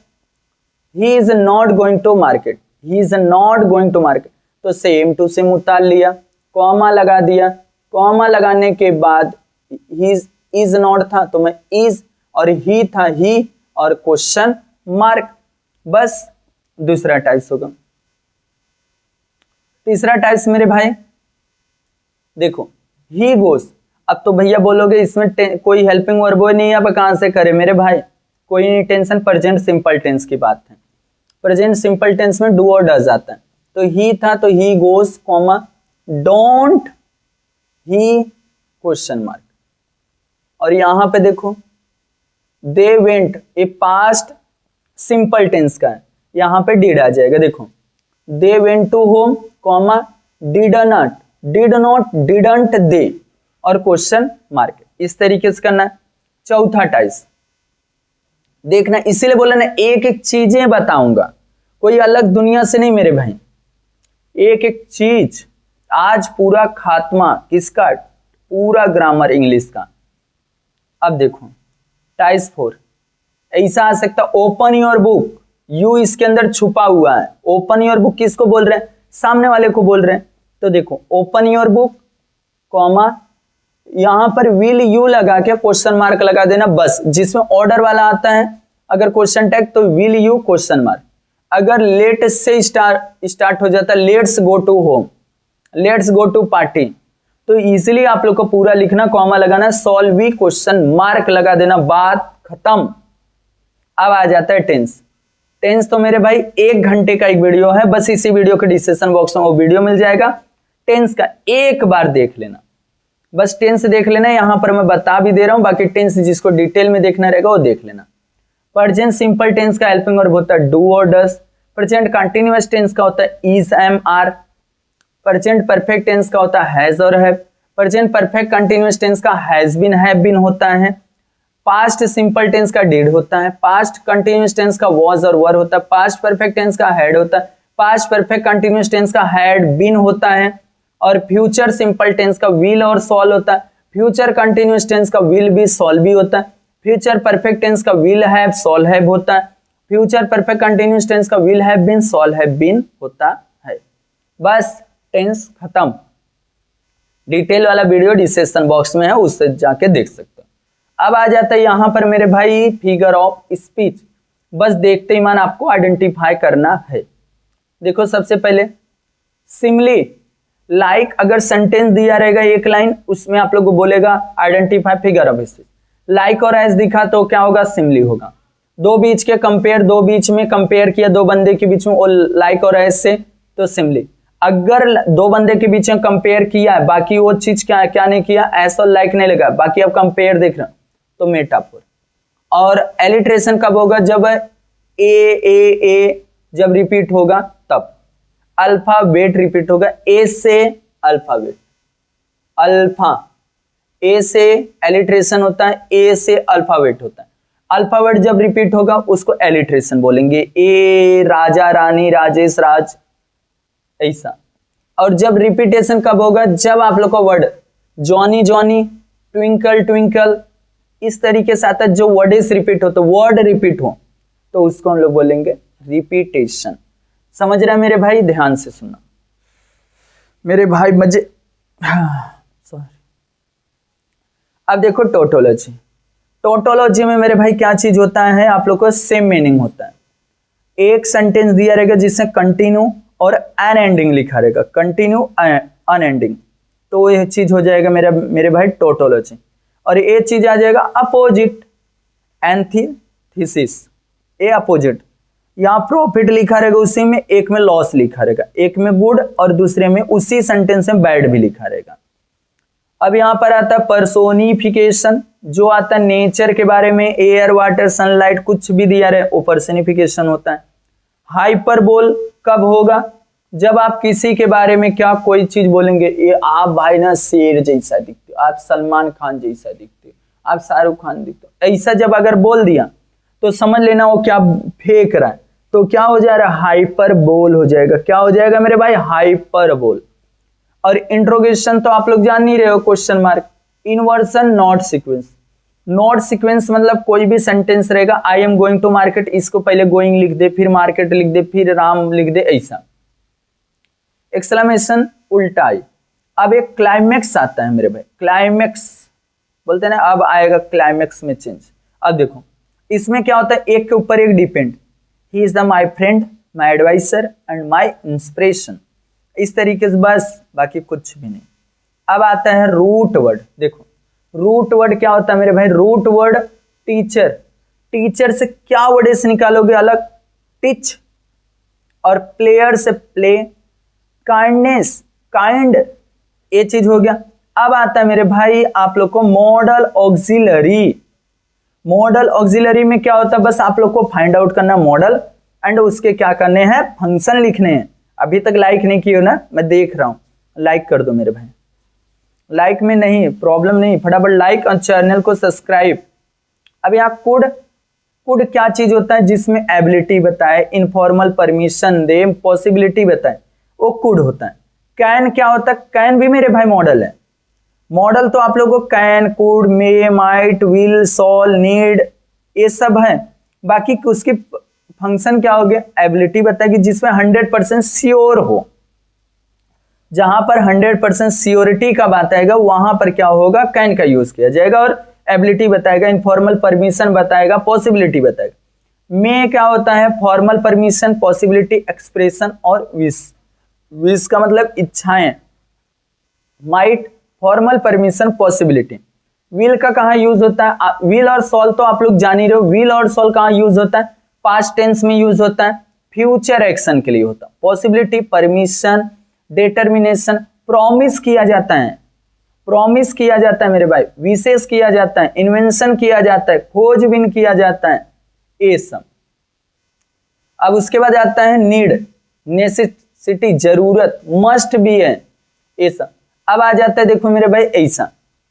A: he is not going to market, he is not going to market, तो सेम टू सेम उतार लिया, कॉमा लगा दिया, कॉमा लगाने के बाद ही इज नॉट था तो मैं इज, और ही था ही, और क्वेश्चन मार्क, बस। दूसरा टाइप्स होगा। तीसरा टाइप्स मेरे भाई देखो, ही गोस। अब तो भैया बोलोगे इसमें कोई हेल्पिंग वर्ब नहीं है, अब कहां से करे मेरे भाई? कोई नहीं टेंशन, प्रेजेंट सिंपल टेंस की बात है। प्रेजेंट सिंपल टेंस में डू और डज आता है, तो ही था तो he goes, comma, don't he, question mark. और यहां पे देखो दे वेंट, ये पास्ट सिंपल टेंस का है, यहां पे डिड आ जाएगा। देखो they went to home, comma, did not, did not, didn't they, और क्वेश्चन मार्क। इस तरीके से करना है। चौथा टाइप्स देखना, इसीलिए बोला ना एक एक चीजें बताऊंगा, कोई अलग दुनिया से नहीं मेरे भाई, एक एक चीज। आज पूरा खात्मा किसका? पूरा ग्रामर इंग्लिश का। अब देखो टाइप्स 4, ऐसा आ सकता, ओपन योर बुक, यू इसके अंदर छुपा हुआ है। ओपन योर बुक किसको बोल रहे हैं? सामने वाले को बोल रहे हैं। तो देखो ओपन योर बुक, कॉमा, यहां पर विल यू लगा के क्वेश्चन मार्क लगा देना बस। जिसमें ऑर्डर वाला आता है अगर क्वेश्चन टैग तो विल यू क्वेश्चन मार्क। अगर लेट से स्टार्ट हो जाता, let's go to home, let's go to party, तो इजीली आप लोग को पूरा लिखना, कॉमा लगाना, सॉल्व भी क्वेश्चन मार्क लगा देना, बात खत्म। अब आ जाता है टेंस। टेंस तो मेरे भाई 1 घंटे का एक वीडियो है, बस इसी वीडियो के डिस्क्रिप्शन बॉक्स में वो वीडियो मिल जाएगा। टेंस का एक बार देख लेना, बस टेंस देख लेना, यहां पर मैं बता भी दे रहा हूं, बाकी टेंस जिसको डिटेल में देखना रहेगा वो देख लेना। प्रेजेंट सिंपल टेंस का हेल्पिंग वर्ब होता है डू और डस। प्रेजेंट कंटीन्यूअस टेंस का होता है is, am, are. Present perfect tense का होता है हैज और have. Present perfect continuous tense का हैज बीन, हैव बीन होता है। पास्ट सिंपल टेंस का डिड होता है। पास्ट कंटीन्यूअस टेंस का वाज और वर होता है। पास्ट परफेक्ट टेंस का हैड होता है। पास्ट परफेक्ट कंटीन्यूअस टेंस का हैड बीन होता है। और फ्यूचर सिंपल टेंस का विल और सॉल होता है। फ्यूचर कंटीन्यूअस टेंस का विल बी, सॉल भी होता है। फ्यूचर परफेक्ट टेंस का विल हैव, सॉल हैव होता है। फ्यूचर परफेक्ट कंटीन्यूअस टेंस का will have been, shall have been होता है। बस टेंस खत्म। डिटेल वाला वीडियो डिस्क्रिप्शन बॉक्स में है, उससे जाके देख सकते हो। अब आ जाता है यहां पर मेरे भाई फिगर ऑफ स्पीच। बस देखते ही मान आपको आइडेंटिफाई करना है। देखो सबसे पहले सिमली, लाइक अगर सेंटेंस दिया रहेगा एक लाइन, उसमें आप लोग को बोलेगा identify figure of speech. Like और एज दिखा तो क्या होगा? सिमली होगा। दो बीच के कंपेयर, दो बीच में कंपेयर किया, दो बंदे के बीच में, और लाइक और एज से, तो सिमली। अगर दो बंदे के बीच में कंपेयर किया है, बाकी वो चीज क्या नहीं किया, एज और लाइक नहीं लगा, बाकी अब कंपेयर देख रहे हो, तो मेटाफोर। और एलिट्रेशन कब होगा? जब ए जब रिपीट होगा तब। अल्फाबेट रिपीट होगा, ए से अल्फाबेट, अल्फा, ए से एलिट्रेशन होता है, ए से अल्फाबेट होता है। अल्फाबेट जब रिपीट होगा उसको एलिट्रेशन बोलेंगे। ए, राजा, रानी, राजेश, राज, ऐसा। और जब रिपीटेशन कब होगा? जब आप लोग का word Johnny Johnny, twinkle twinkle, इस तरीके से आता है, जो वर्ड रिपीट हो, तो वर्ड रिपीट हो तो उसको हम लोग बोलेंगे रिपीटेशन। समझ रहे हैं मेरे भाई? ध्यान से सुनना मेरे भाई, मजे। सॉरी। अब देखो टोटोलॉजी। टोटोलॉजी में मेरे भाई क्या चीज होता है? आप लोग को सेम मीनिंग होता है। एक सेंटेंस दिया रहेगा जिसमें कंटिन्यू और अन एंडिंग लिखा रहेगा, कंटिन्यू अन एंडिंग, तो ये चीज हो जाएगा मेरे भाई टोटोलॉजी। और ए चीज आ जाएगा अपोजिट, एंटीथेसिस, ए अपोजिट। यहाँ प्रॉफिट लिखा रहेगा उसी में, एक में लॉस लिखा रहेगा, एक में गुड और दूसरे में उसी सेंटेंस में बैड भी लिखा रहेगा। अब यहाँ पर आता है पर्सोनिफिकेशन, जो आता है नेचर के बारे में, एयर वाटर सनलाइट कुछ भी दिया रहे वो पर्सोनिफिकेशन होता है। हाइपरबोल कब होगा? जब आप किसी के बारे में क्या कोई चीज बोलेंगे, ये आप भाई ना शेर जैसा दिखते हो, आप सलमान खान जैसा दिखते हो, आप शाहरुख खान दिखते हो, ऐसा जब अगर बोल दिया तो समझ लेना वो क्या फेंक रहा है, तो क्या हो जा रहा है? हाइपरबोल हो जाएगा। क्या हो जाएगा मेरे भाई? हाइपरबोल। और इंट्रोगेशन तो आप लोग जान नहीं रहे हो, question mark. Inversion not sequence, not sequence मतलब कोई भी सेंटेंस रहेगा, I am going to market, इसको पहले गोइंग लिख दे, फिर मार्केट लिख दे, फिर राम लिख दे, ऐसा। एक्सक्लेमेशन उल्टा है। अब एक क्लाइमेक्स आता है मेरे भाई, क्लाइमेक्स बोलते हैं ना, अब आएगा क्लाइमेक्स में चेंज। अब देखो इसमें क्या होता है, एक के ऊपर एक depend. He is the my friend, my adviser and my inspiration, इस तरीके से, बस बाकी कुछ भी नहीं। अब आता है रूट वर्ड। देखो रूट वर्ड क्या होता है मेरे भाई? रूट वर्ड टीचर, टीचर से क्या वर्ड से निकालोगे अलग? टीच। और प्लेयर से प्ले, काइंडनेस, काइंड, ये चीज हो गया। अब आता है मेरे भाई आप लोग को मॉडल ऑक्सिलरी। मॉडल ऑक्सिलरी में क्या होता है? बस आप लोग को फाइंड आउट करना मॉडल एंड उसके क्या करने हैं? फंक्शन लिखने हैं। अभी तक लाइक नहीं किए हो ना, मैं देख रहा हूं, लाइक कर दो मेरे भाई। लाइक में नहीं प्रॉब्लम नहीं, फटाफट लाइक और चैनल को सब्सक्राइब। अब यहाँ कुड, कुड क्या चीज होता है? जिसमें एबिलिटी बताए, इनफॉर्मल परमिशन दे, पॉसिबिलिटी बताए, वो कुड होता है। कैन क्या होता है? कैन भी मेरे भाई मॉडल है। मॉडल तो आप लोगों को can, could, may, might, will, shall, need, ये सब है। बाकी उसकी फंक्शन क्या हो गया? एबिलिटी बताएगी, जिसमें 100% श्योर हो। जहां पर 100% श्योरिटी का बात आएगा वहां पर क्या होगा? कैन का यूज किया जाएगा। और एबिलिटी बताएगा, इनफॉर्मल परमिशन बताएगा, पॉसिबिलिटी बताएगा। मे क्या होता है? फॉर्मल परमिशन, पॉसिबिलिटी, एक्सप्रेशन और विश। विश का मतलब इच्छाएं। Might formal permission, possibility. Will का कहां यूज होता है? विल और सॉल तो आप लोग जान ही रहे हो। विल और सॉल कहां यूज होता है? पास्ट टेंस में यूज होता है, फ्यूचर एक्शन के लिए होता है। पॉसिबिलिटी, परमिशन, डिटर्मिनेशन, प्रॉमिस किया जाता है, प्रॉमिस किया जाता है मेरे भाई, विशेष किया जाता है, इन्वेंशन किया जाता है, खोजबीन किया जाता है, ये सब। अब उसके बाद आता है नीड, नेसेसिटी, जरूरत, मस्ट भी है, ये सब। अब आ जाता है देखो मेरे भाई ऐसा,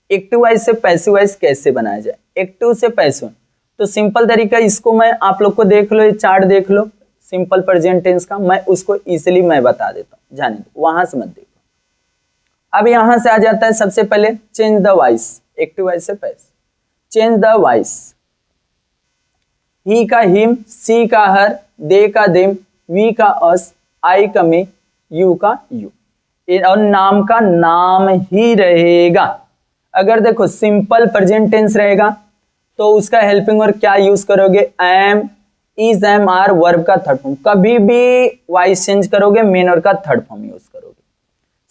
A: एक्टिव वाइज से पैसिव वाइज कैसे बनाया जाए। एक्टिव से पैसिव तो सिंपल तरीका, इसको मैं आप लोग को देख लो, ये चार्ट देख लो सिंपल प्रेजेंट टेंस का, मैं उसको इजीली मैं बता देता हूं, जाने दो, वहां से मत देखो। अब यहां से आ जाता है सबसे पहले change the voice, active voice से पैसिव। चेंज द वॉइस, ही का हिम, सी का हर, दे का देम, वी का अस, आई का मी, यू का यू, और नाम का नाम ही रहेगा। अगर देखो सिंपल प्रेजेंट टेंस रहेगा तो उसका हेल्पिंग वर्ब क्या यूज करोगे? Am, is, am, are, verb का थर्ड फॉर्म। कभी भी वॉइस चेंज करोगे मेन वर्ब का थर्ड फॉर्म यूज करोगे।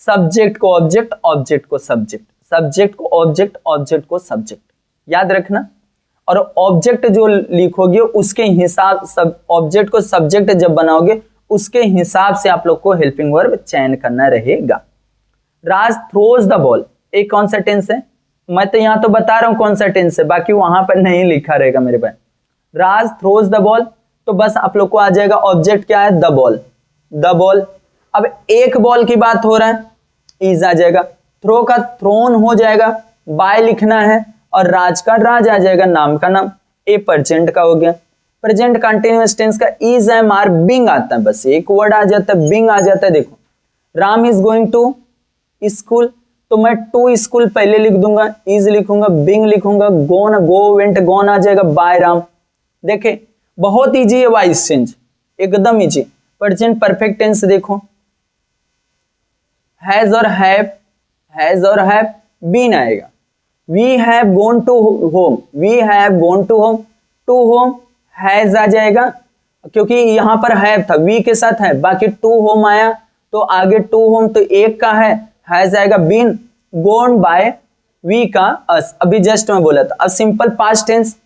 A: सब्जेक्ट को ऑब्जेक्ट, ऑब्जेक्ट को सब्जेक्ट, सब्जेक्ट को ऑब्जेक्ट, ऑब्जेक्ट को सब्जेक्ट, याद रखना। और ऑब्जेक्ट जो लिखोगे उसके हिसाब, सब ऑब्जेक्ट को सब्जेक्ट जब बनाओगे उसके हिसाब से आप लोग को हेल्पिंग वर्ब चयन करना रहेगा। राज थ्रोज द बॉल, एक कौन सा टेंस है? मैं तो यहां तो बता रहा हूं कौन सा टेंस है, बाकी वहां पर नहीं लिखा रहेगा मेरे भाई। राज थ्रोज द बॉल, तो बस आप लोग को आ जाएगा ऑब्जेक्ट क्या है? The ball, the ball. अब एक बॉल की बात हो रहा है, इज आ जाएगा, थ्रो का थ्रोन हो जाएगा, बाय लिखना है, और राज का राज आ जाएगा, नाम का नाम। ए प्रेजेंट का हो गया। प्रेजेंट कंटिन्यूअस टेंस का इज, एम, आर, बिंग आता है, बस एक वर्ड आ जाता है, बिंग आ जाता है। देखो Ram is going to school, तो मैं टू स्कूल पहले लिख दूंगा, इज लिखूंगा, बिंग लिखूंगा, गोन, गो, वेंट, गोन आ जाएगा, बाय राम। देखे बहुत इजी है वॉइस चेंज, एकदम इजी। प्रेजेंट परफेक्ट टेंस देखो, हैज और हैव, हैज और हैव बीन आएगा। We have gone to home, we have gone to home, to home has आ जाएगा, क्योंकि यहां पर हैव था, वी के साथ है, बाकी टू होम आया तो आगे टू होम तो एक का है, हैज आएगा। बीन, गोन बाय वी का अस, अभी जस्ट मैं बोला था। अब simple past tense,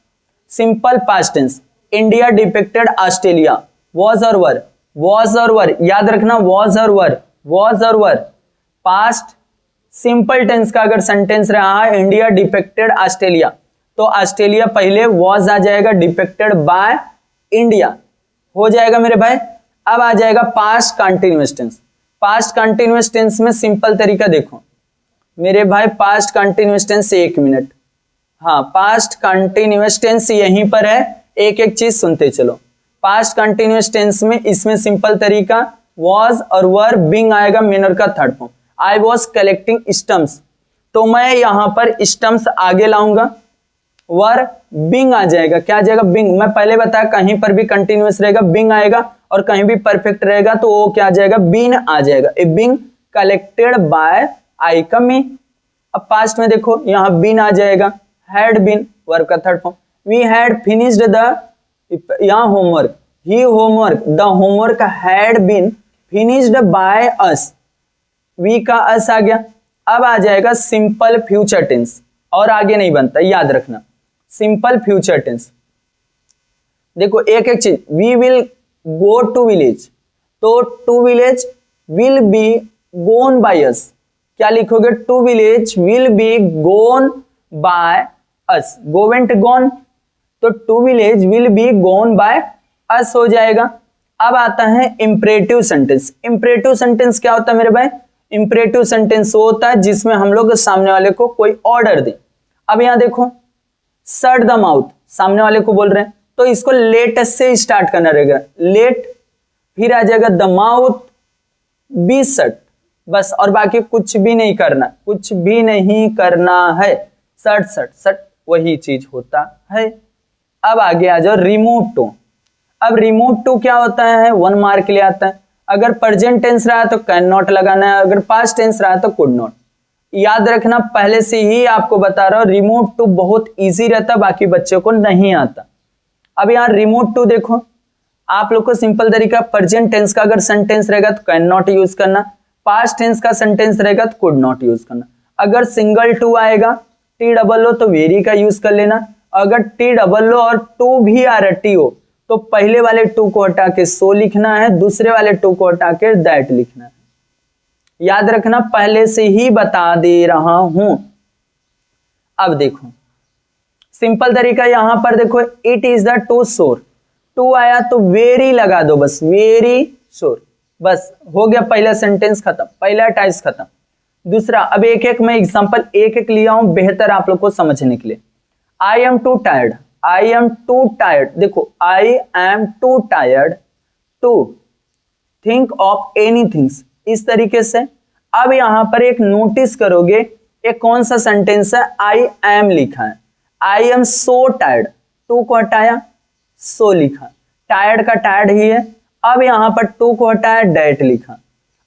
A: simple past tense, India depicted Australia, was और वर, वॉज और वर, याद रखना वॉज और वर, वॉज और वर। पास्ट सिंपल टेंस का अगर सेंटेंस रहा है इंडिया डिपिक्टेड ऑस्ट्रेलिया, तो ऑस्ट्रेलिया पहले वॉज आ जाएगा, डिपिक्टेड बाय इंडिया हो जाएगा मेरे भाई। अब आ जाएगा past continuous tense. Past continuous tense में सिंपल तरीका देखो मेरे भाई, पास्ट कंटिन्यूअस टेंस, एक मिनट, हाँ पास्ट कंटिन्यूअस टेंस यहीं पर है, एक एक चीज सुनते चलो। पास्ट कंटिन्यूअस टेंस में इसमें सिंपल तरीका वॉज और वर, बिंग आएगा मेनर का third form. I was collecting stumps, तो मैं यहां पर स्टम्प्स आगे लाऊंगा, वर बिंग आ जाएगा, क्या आ जाएगा बिंग। मैं पहले बताया कहीं पर भी कंटिन्यूअस रहेगा बिंग आएगा, और कहीं भी परफेक्ट रहेगा तो वो क्या आ जाएगा बीन आ जाएगा। ए बिंग कलेक्टेड बाय आई का मी। अब पास्ट में देखो यहां बीन आ जाएगा, हैड बीन वर्ब का third form. We had finished the, यहां homework, he homework, the homework had been finished by us, we का अस आ गया। अब आ जाएगा सिंपल फ्यूचर टेंस, और आगे नहीं बनता याद रखना। सिंपल फ्यूचर टेंस देखो एक एक चीज, we will go to village, तो to village will be gone by us, क्या लिखोगे to village will be gone by us, go went gone, तो to village will be gone by us हो जाएगा। अब आता है इंपरेटिव सेंटेंस। इंपरेटिव सेंटेंस क्या होता है मेरे भाई, इंपरेटिव सेंटेंस वो होता है जिसमें हम लोग सामने वाले को कोई ऑर्डर दें। अब यहां देखो शट द माउथ, सामने वाले को बोल रहे हैं, तो इसको लेट से स्टार्ट करना रहेगा, लेट, फिर आ जाएगा द माउथ बी शट, बस, और बाकी कुछ भी नहीं करना, कुछ भी नहीं करना है, शट शट शट वही चीज होता है। अब आगे आ जाओ रिमूव टू। अब रिमूव टू क्या होता है, 1 मार्क के लिए आता है। अगर प्रेजेंट टेंस रहा तो कैन नॉट लगाना है, अगर पास्ट टेंस रहा तो कुड नॉट। याद रखना, पहले से ही आपको बता रहा हूं रिमूव टू बहुत इजी रहता, बाकी बच्चों को नहीं आता। अब यहाँ रिमूव टू देखो, आप लोग को सिंपल तरीका, प्रेजेंट टेंस का अगर सेंटेंस रहेगा तो कैन नॉट यूज करना, पास्ट टेंस का सेंटेंस रहेगा तो कुड नॉट यूज करना। अगर सिंगल टू आएगा टी डबल ओ तो वेरी का यूज कर लेना, अगर टी डबल ओ और टू भी आ रहा टी ओ तो पहले वाले टू को हटा के सो लिखना है, दूसरे वाले टू को हटा के दैट लिखना है। याद रखना, पहले से ही बता दे रहा हूं। अब देखो सिंपल तरीका, यहां पर देखो इट इज द टू शोर, टू आया तो वेरी लगा दो, बस वेरी शोर, बस हो गया, पहला सेंटेंस खत्म, पहला टाइप्स खत्म। दूसरा, अब एक एक मैं एग्जांपल एक एक लिया हूं बेहतर आप लोग को समझने के लिए। I am too tired, I am too tired, देखो I am too tired to think of anything, इस तरीके से। अब यहां पर एक नोटिस करोगे, एक कौन सा सेंटेंस है, आई एम लिखा है, I am so tired, to को हटाया सो लिखा, टायर्ड का टायर्ड ही है। अब यहां पर टू को हटाया डेट लिखा।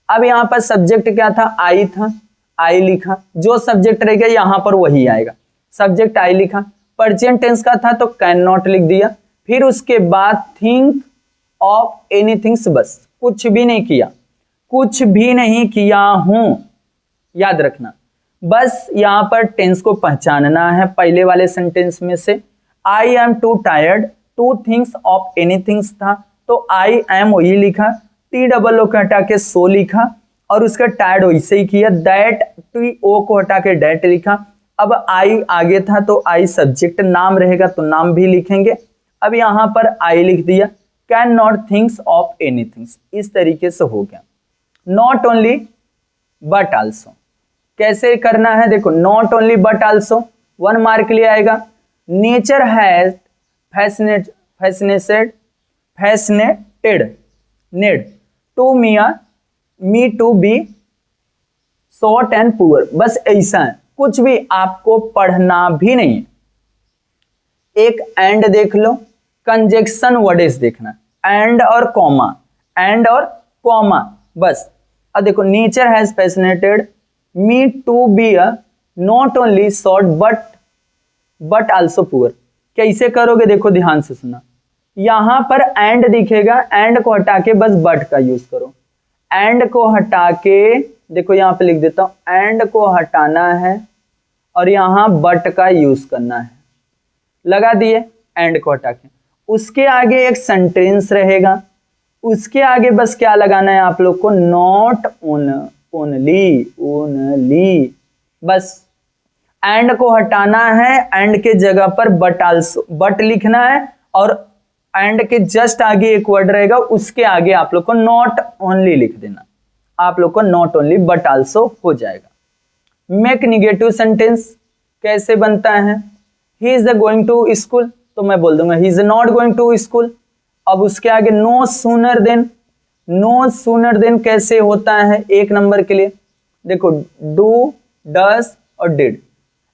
A: अब यहां पर सब्जेक्ट क्या था, आई था, आई लिखा, जो सब्जेक्ट रहेगा यहां पर वही आएगा, सब्जेक्ट आई लिखा। प्रेजेंट टेंस का था तो कैन नॉट लिख दिया, फिर उसके बाद थिंक ऑफ एनीथिंग, बस कुछ भी नहीं किया, कुछ भी नहीं किया हूं, याद रखना। बस यहां पर टेंस को पहचानना है। पहले वाले सेंटेंस में से आई am too tired two things of anything था, तो आई एम वही लिखा, टी डबल ओ को हटा के सो लिखा, और उसका टायर्ड वैसे ही किया, दैट टी ओ को हटा के डेट लिखा। अब आई आगे था तो आई सब्जेक्ट, नाम रहेगा तो नाम भी लिखेंगे। अब यहां पर आई लिख दिया, can not thinks of anything, इस तरीके से हो गया। नॉट ओनली बट आल्सो, कैसे करना है देखो, not only but also 1 mark के लिए आएगा। Nature has fascinated need to me to be short and poor, बस ऐसा है, कुछ भी आपको पढ़ना भी नहीं है। एक एंड देख लो, कंजक्शन वर्ड्स देखना, एंड और कॉमा, एंड और कॉमा, बस। अब देखो nature has fascinated me to be a not only short but also poor. कैसे करोगे देखो ध्यान से सुना, यहां पर एंड दिखेगा, एंड को हटा के बस बट का यूज करो, एंड को हटा के देखो यहां पे लिख देता हूं, एंड को हटाना है और यहाँ बट का यूज करना है। लगा दिए एंड को हटा के, उसके आगे एक सेंटेंस रहेगा, उसके आगे बस क्या लगाना है आप लोग को, नॉट ओनली, ओनली, बस एंड को हटाना है, एंड के जगह पर बट आल्सो, बट लिखना है, और एंड के जस्ट आगे एक वर्ड रहेगा, उसके आगे आप लोग को नॉट ओनली लिख देना, आप लोग को नॉट ओनली बट आल्सो हो जाएगा। मेक निगेटिव सेंटेंस कैसे बनता है, he is going to school, तो मैं बोल दूंगा he is not going to school. अब उसके आगे no sooner than, no sooner than कैसे होता है एक नंबर के लिए, देखो डू, डस और डिड,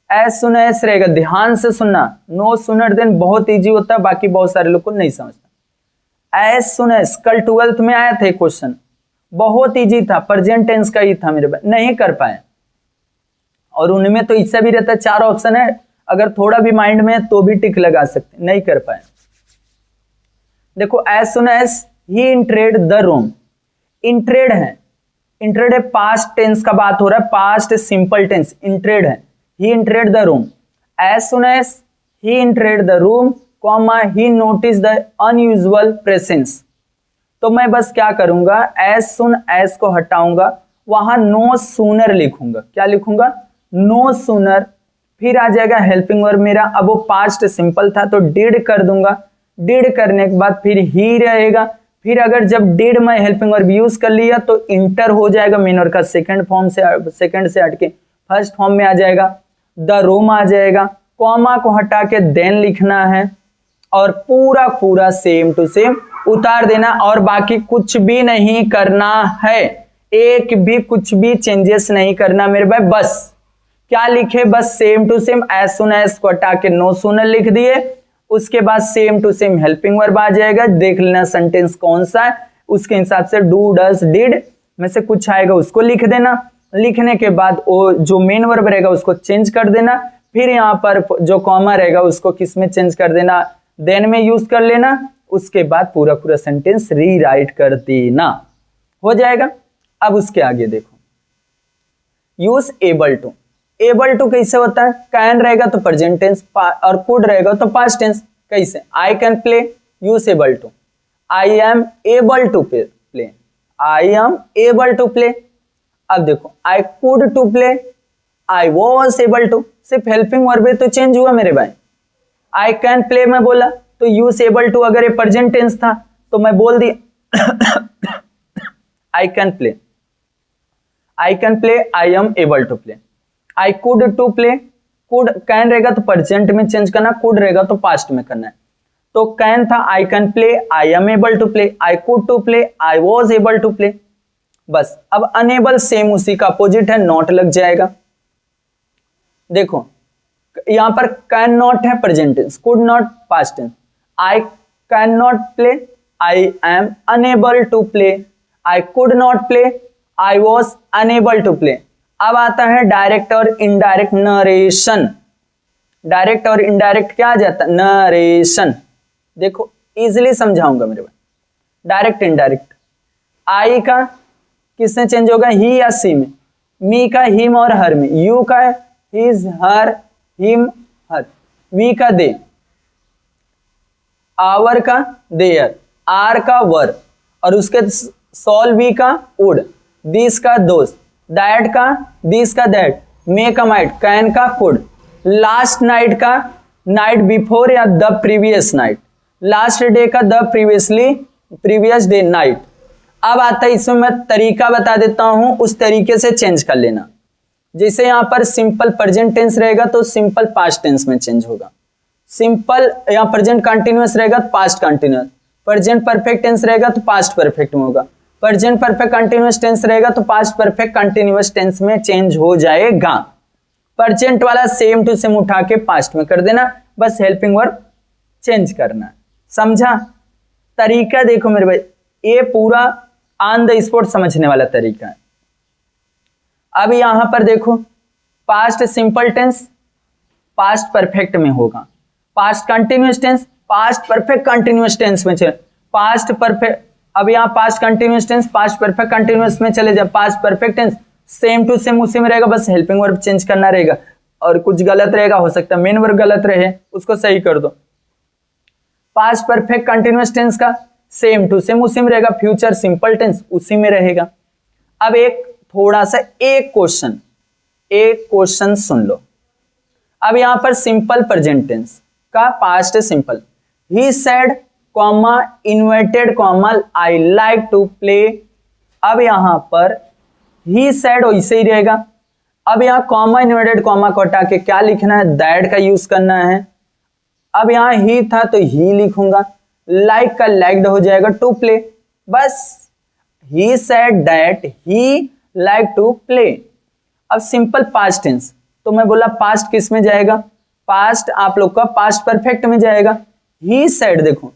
A: एज सुन एस रहेगा, ध्यान से सुनना, नो सूनर देन बहुत इजी होता है, बाकी बहुत सारे लोग को नहीं समझता। एज सुन एस कल 12th में आया था क्वेश्चन, बहुत इजी था, प्रेजेंट टेंस का ही था मेरे पास, नहीं कर पाए, और उनमें तो इससे भी रहता है 4 ऑप्शन है, अगर थोड़ा भी माइंड में है तो भी टिक लगा सकते, नहीं कर पाए। देखो as soon as he entered the room, entered है, एंटर्ड है पास्ट टेंस का बात हो रहा है, पास्ट सिंपल टेंस, एंटर्ड है, he entered the room, as soon as he entered the room, comma he noticed the unusual presence। तो मैं बस क्या करूंगा, as soon as को हटाऊंगा, वहां no sooner लिखूंगा, क्या लिखूंगा, no sooner, फिर आ जाएगा हेल्पिंग वर्ब मेरा, अब वो पास्ट सिंपल था तो did कर दूंगा, did करने के बाद फिर he रहेगा, फिर अगर जब did मैं हेल्पिंग वर्ब यूज कर लिया तो इंटर हो जाएगा मेन वर्ब का सेकंड फॉर्म से, सेकंड से हटके फर्स्ट फॉर्म में आ जाएगा, द रूम आ जाएगा, कॉमा को हटा के देन लिखना है, और पूरा पूरा सेम टू सेम उतार देना, और बाकी कुछ भी नहीं करना है, एक भी कुछ भी चेंजेस नहीं करना मेरे भाई, बस क्या लिखे, बस same to same, as soon as को हटा के नो सूनर लिख दिए, उसके बाद same to same helping verb आ जाएगा, देख लेना सेंटेंस कौन सा है, उसके हिसाब से डू डस डिड में से कुछ आएगा उसको लिख देना, लिखने के बाद वो जो मेन वर्ब रहेगा उसको चेंज कर देना, फिर यहाँ पर जो कॉमा रहेगा उसको किस में चेंज कर देना, देन में यूज कर लेना, उसके बाद पूरा पूरा सेंटेंस रीराइट कर देना, हो जाएगा। अब उसके आगे देखो, use able to, able to कैसे होता है, कैन रहेगा तो प्रेजेंट टेंस और कुड रहेगा तो पास्ट टेंस, कैसे, I can play, use able to, I am able to play, I am able to play. अब देखो I could to play, I was able to, सिर्फ हेल्पिंग वर्ब तो change हुआ मेरे भाई, आई कैन प्ले मैं बोला तो यूज एबल टू, अगर ये प्रेजेंट टेंस था तो मैं बोल दिया I can play, I can play, I am able to play, I could to play, could can रहेगा तो प्रेजेंट में चेंज करना, कुड रहेगा तो पास्ट में करना है, तो कैन था I can play, I am able to play, I could to play, I was able to play, बस। अब अनेबल सेम उसी का अपोजिट है, नॉट लग जाएगा, देखो यहां पर कैन नॉट है present tense, could not past tense, I can not play, I am unable to play, I could not play, I was unable to play. अब आता है डायरेक्ट और इनडायरेक्ट नरेशन, डायरेक्ट और इनडायरेक्ट क्या आ जाता है, नरेशन, देखो इजिली समझाऊंगा मेरे भाई, डायरेक्ट इनडायरेक्ट, आई का किसने चेंज होगा, ही या सी में, मी का हिम और हर में, यू का his her him her, we का दे, आवर का देयर, आर का वर, और उसके सॉल वी का वुड, दिस का दोस्त, दैट का दिस का दैट, मे का माइट, कैन का कुड, लास्ट नाइट का नाइट बिफोर या the previous night, last day का द प्रीवियस डे नाइट। अब आता है इसमें मैं तरीका बता देता हूं, उस तरीके से चेंज कर लेना, जैसे यहां पर सिंपल प्रेजेंट टेंस रहेगा तो सिंपल पास्ट टेंस में चेंज होगा, सिंपल यहां प्रेजेंट कंटिन्यूअस रहेगा तो past continuous, present perfect tense रहेगा तो पास्ट परफेक्ट में होगा, प्रेजेंट परफेक्ट कंटिन्यूअस टेंस रहेगा तो पास्ट परफेक्ट कंटिन्यूअस टेंस में चेंज हो जाएगा, प्रेजेंट वाला सेम टू सेम उठा के पास्ट में कर देना, बस हेल्पिंग वर्ब चेंज करना, समझा तरीका। देखो मेरे भाई ये पूरा ऑन द स्पॉट समझने वाला तरीका है। अब यहां पर देखो past simple tense past perfect में होगा, past continuous tense past perfect continuous tense में चले, पास्ट परफेक्ट, अब यहाँ past continuous tense past perfect continuous में चले जाए, past perfect tense same to same उसी में रहेगा, बस हेल्पिंग वर्ब चेंज करना रहेगा, और कुछ गलत रहेगा, हो सकता है मेन वर्ब गलत रहे, उसको सही कर दो। पास्ट परफेक्ट कंटिन्यूअस टेंस का सेम टू सेम उसी में रहेगा, फ्यूचर सिंपल टेंस उसी में रहेगा। अब एक थोड़ा सा एक क्वेश्चन सुन लो। अब यहां पर सिंपल प्रेजेंट टेंस का past simple, he said comma inverted comma I like to play. अब यहां पर ही सेड वैसे ही रहेगा। अब यहां कॉमा इन्वर्टेड कॉमा को हटा के क्या लिखना है, दैट का यूज करना है। अब यहां ही था तो ही लिखूंगा, लाइक का लाइक्ड हो जाएगा, टू प्ले, बस he said that he like to play. अब सिंपल पास्ट टेंस, तो मैं बोला पास्ट किस में जाएगा, पास्ट आप लोग का पास्ट परफेक्ट में जाएगा। ही सेड, देखो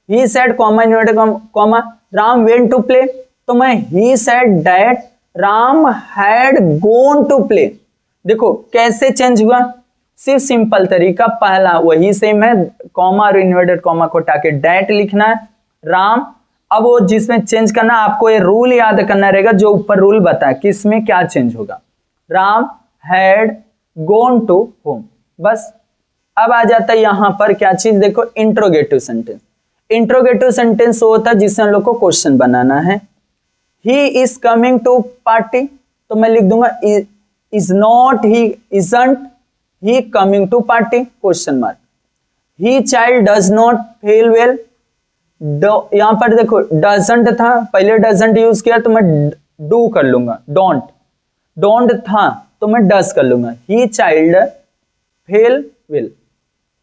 A: he said comma inverted comma Ram went to play, तो मैं he said that Ram had gone to play. देखो कैसे चेंज हुआ, सिर्फ सिंपल तरीका पहला वही सेम है, कॉमा और इन्वर्टेड कॉमा को हटा के दैट लिखना है, राम। अब वो जिसमें चेंज करना आपको ये रूल याद करना रहेगा जो ऊपर रूल बताया किसमें क्या चेंज होगा, Ram had gone to home, बस। अब आ जाता है यहां पर क्या चीज, देखो इंट्रोगेटिव सेंटेंस। इंट्रोगेटिव सेंटेंस वो होता है जिससे हम लोग को क्वेश्चन बनाना है। He is coming to party, तो मैं लिख दूंगा is not, he isn't he coming to party, question mark. He child does not feel well, यहां पर देखो डजंट था, पहले डजंट यूज किया तो मैं डू कर लूंगा, डोंट था तो मैं डज कर लूंगा, ही चाइल्ड फील वेल।